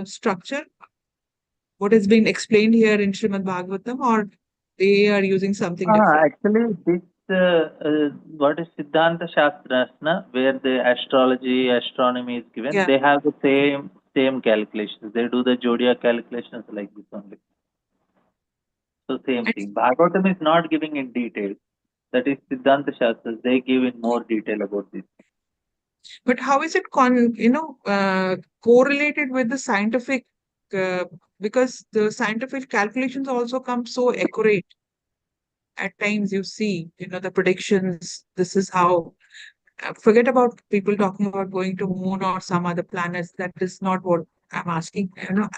structure what has been explained here in Srimad Bhagavatam, or they are using something different. Actually, this what is Siddhanta Shastras, na, where the astrology, astronomy is given, Yeah. they have the same calculations. They do the zodiac calculations like this only. So same And, thing. Bhagavatam is not giving in detail. That is Siddhanta Shastras. They give in more detail about this. but how is it correlated with the scientific? Uh, because the scientific calculations also come so accurate. At times, you see, the predictions. This is how. Forget about people talking about going to moon or some other planets. That is not what I'm asking.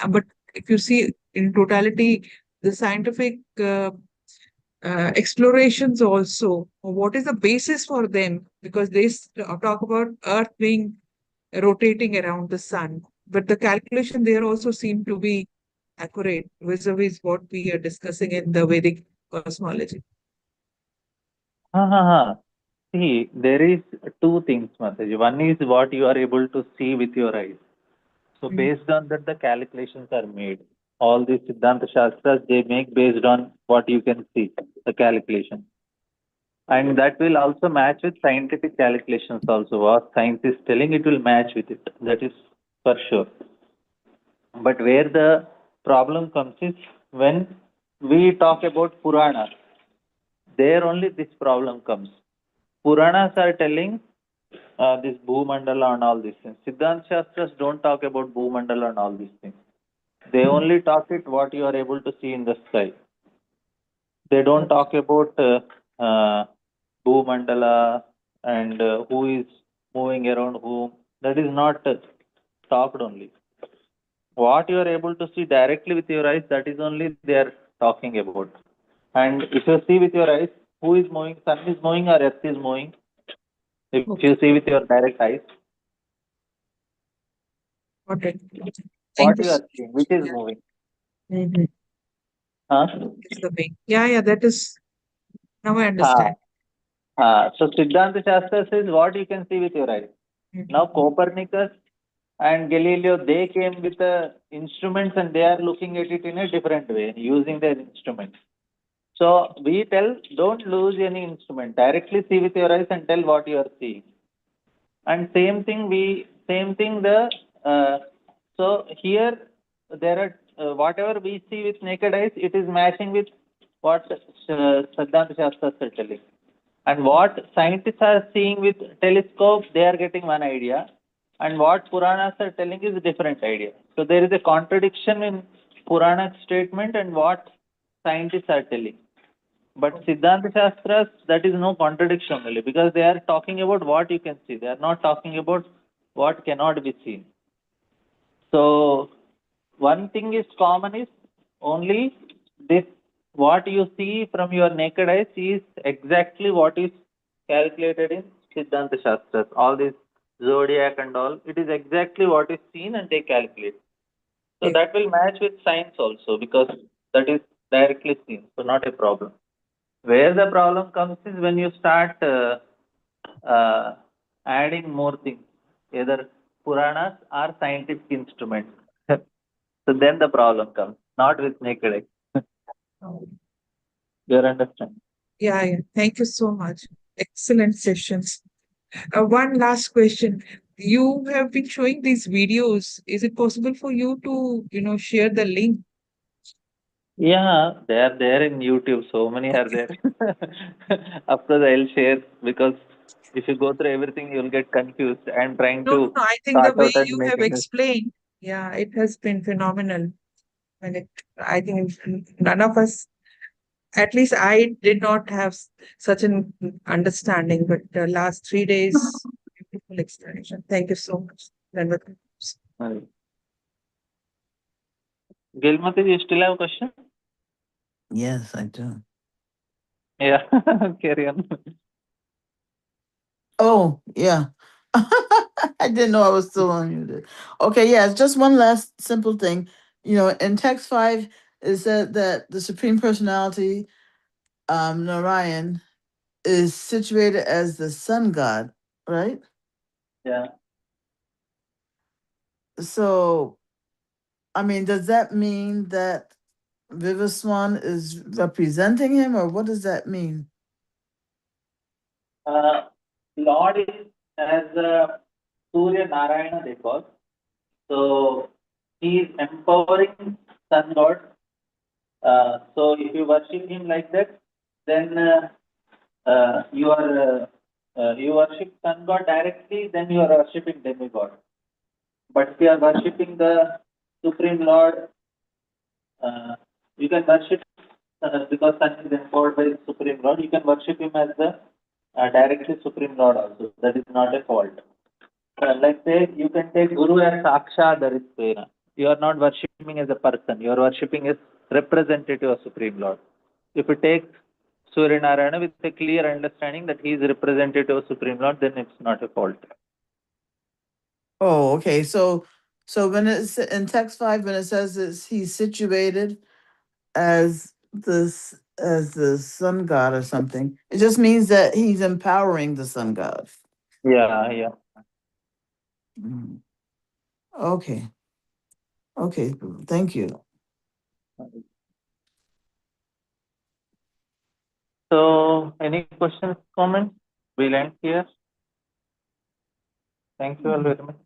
But if you see in totality, the scientific explorations also, what is the basis for them? Because they talk about Earth being rotating around the sun, but the calculation there also seem to be accurate vis-a-vis what we are discussing in the Vedic cosmology. Ha ha ha. See, there is two things, Mataji. One is what you are able to see with your eyes. So Mm. based on that, the calculations are made. All these Siddhanta Shastras, they make based on what you can see, the calculation. And that will also match with scientific calculations also. What science is telling, it will match with it. That is for sure. But where the problem comes is when we talk about Puranas, there only this problem comes. Puranas are telling this Bhumandala and all these things. Siddhanta Shastras don't talk about Bhumandala and all these things. They only talk it what you are able to see in the sky. They don't talk about Bhumandala and who is moving around whom. That is not talked only. What you are able to see directly with your eyes, that is only they are talking about. And if you see with your eyes, who is moving, sun is moving or earth is moving, if you Okay, see with your direct eyes, got it. Thank what you you so are seeing, which is much. moving. Yeah. Mhm. Huh? It's the way. Yeah, that is, now I Ha. understand. So Siddhanta Shastra says what you can see with your eyes. Now Mhm. Copernicus and Galileo, they came with instruments and they are looking at it in a different way, using their instruments. So we tell, don't lose any instrument. Directly see with your eyes and tell what you are seeing. And same thing so here there are whatever we see with naked eyes, it is matching with what Siddhanta Shastras are telling. And what scientists are seeing with telescope, they are getting one idea. And what Puranas are telling is a different idea. So there is a contradiction in Purana statement and what scientists are telling. But Siddhanta Shastras, that is no contradiction really, because they are talking about what you can see. They are not talking about what cannot be seen. So one thing is common is only this, what you see from your naked eyes is exactly what is calculated in Siddhanta Shastras. All this zodiac and all, it is exactly what is seen and they calculate. So Yeah. that will match with science also because that is directly seen. So not a problem. Where the problem comes is when you start uh, adding more things, either Puranas or scientific instruments. So then the problem comes, not with naked eye. You understand? Yeah. Thank you so much. Excellent sessions. One last question. You have been showing these videos. Is it possible for you to, share the link? Yeah, they are there in YouTube. So many are Okay. there. Of course, I'll share because if you go through everything, you'll get confused. I'm trying No, no, to no. I think the sort way out and you have making it. explained, yeah, it has been phenomenal. And I think none of us, at least I did not have such an understanding, but the last 3 days, beautiful explanation. Thank you so much. Dandavat. Gilmati, you still have a question? Yes, I do. Yeah, carry on. Oh, yeah. I didn't know I was still unmuted. Okay, yeah, it's just one last simple thing. In text 5, it said that the Supreme Personality, Narayan, is situated as the sun god, right? Yeah. So, I mean, does that mean that Vivaswan is representing him, or what does that mean? Lord is as Surya Narayana, they call. So he is empowering sun god. So if you worship him like that, then you worship sun god directly, then you are worshiping demigod. But if you are worshipping the Supreme Lord, you can worship because sun is empowered by the Supreme Lord. You can worship him as the directly Supreme Lord also. That is not a fault. Let's say you can take Guru as Saksha Dharistvena. You are not worshipping as a person. You are worshipping as representative of Supreme Lord. If you take Surya Narayana with a clear understanding that he is representative of Supreme Lord, then it's not a fault. Oh, okay. So when it's in text 5, when it says he's situated as the sun god or something, it just means that he's empowering the sun god. Yeah, yeah. Mhm. Okay. Okay. Thank you. So, any questions, comments? We'll end here. Thank you all very much.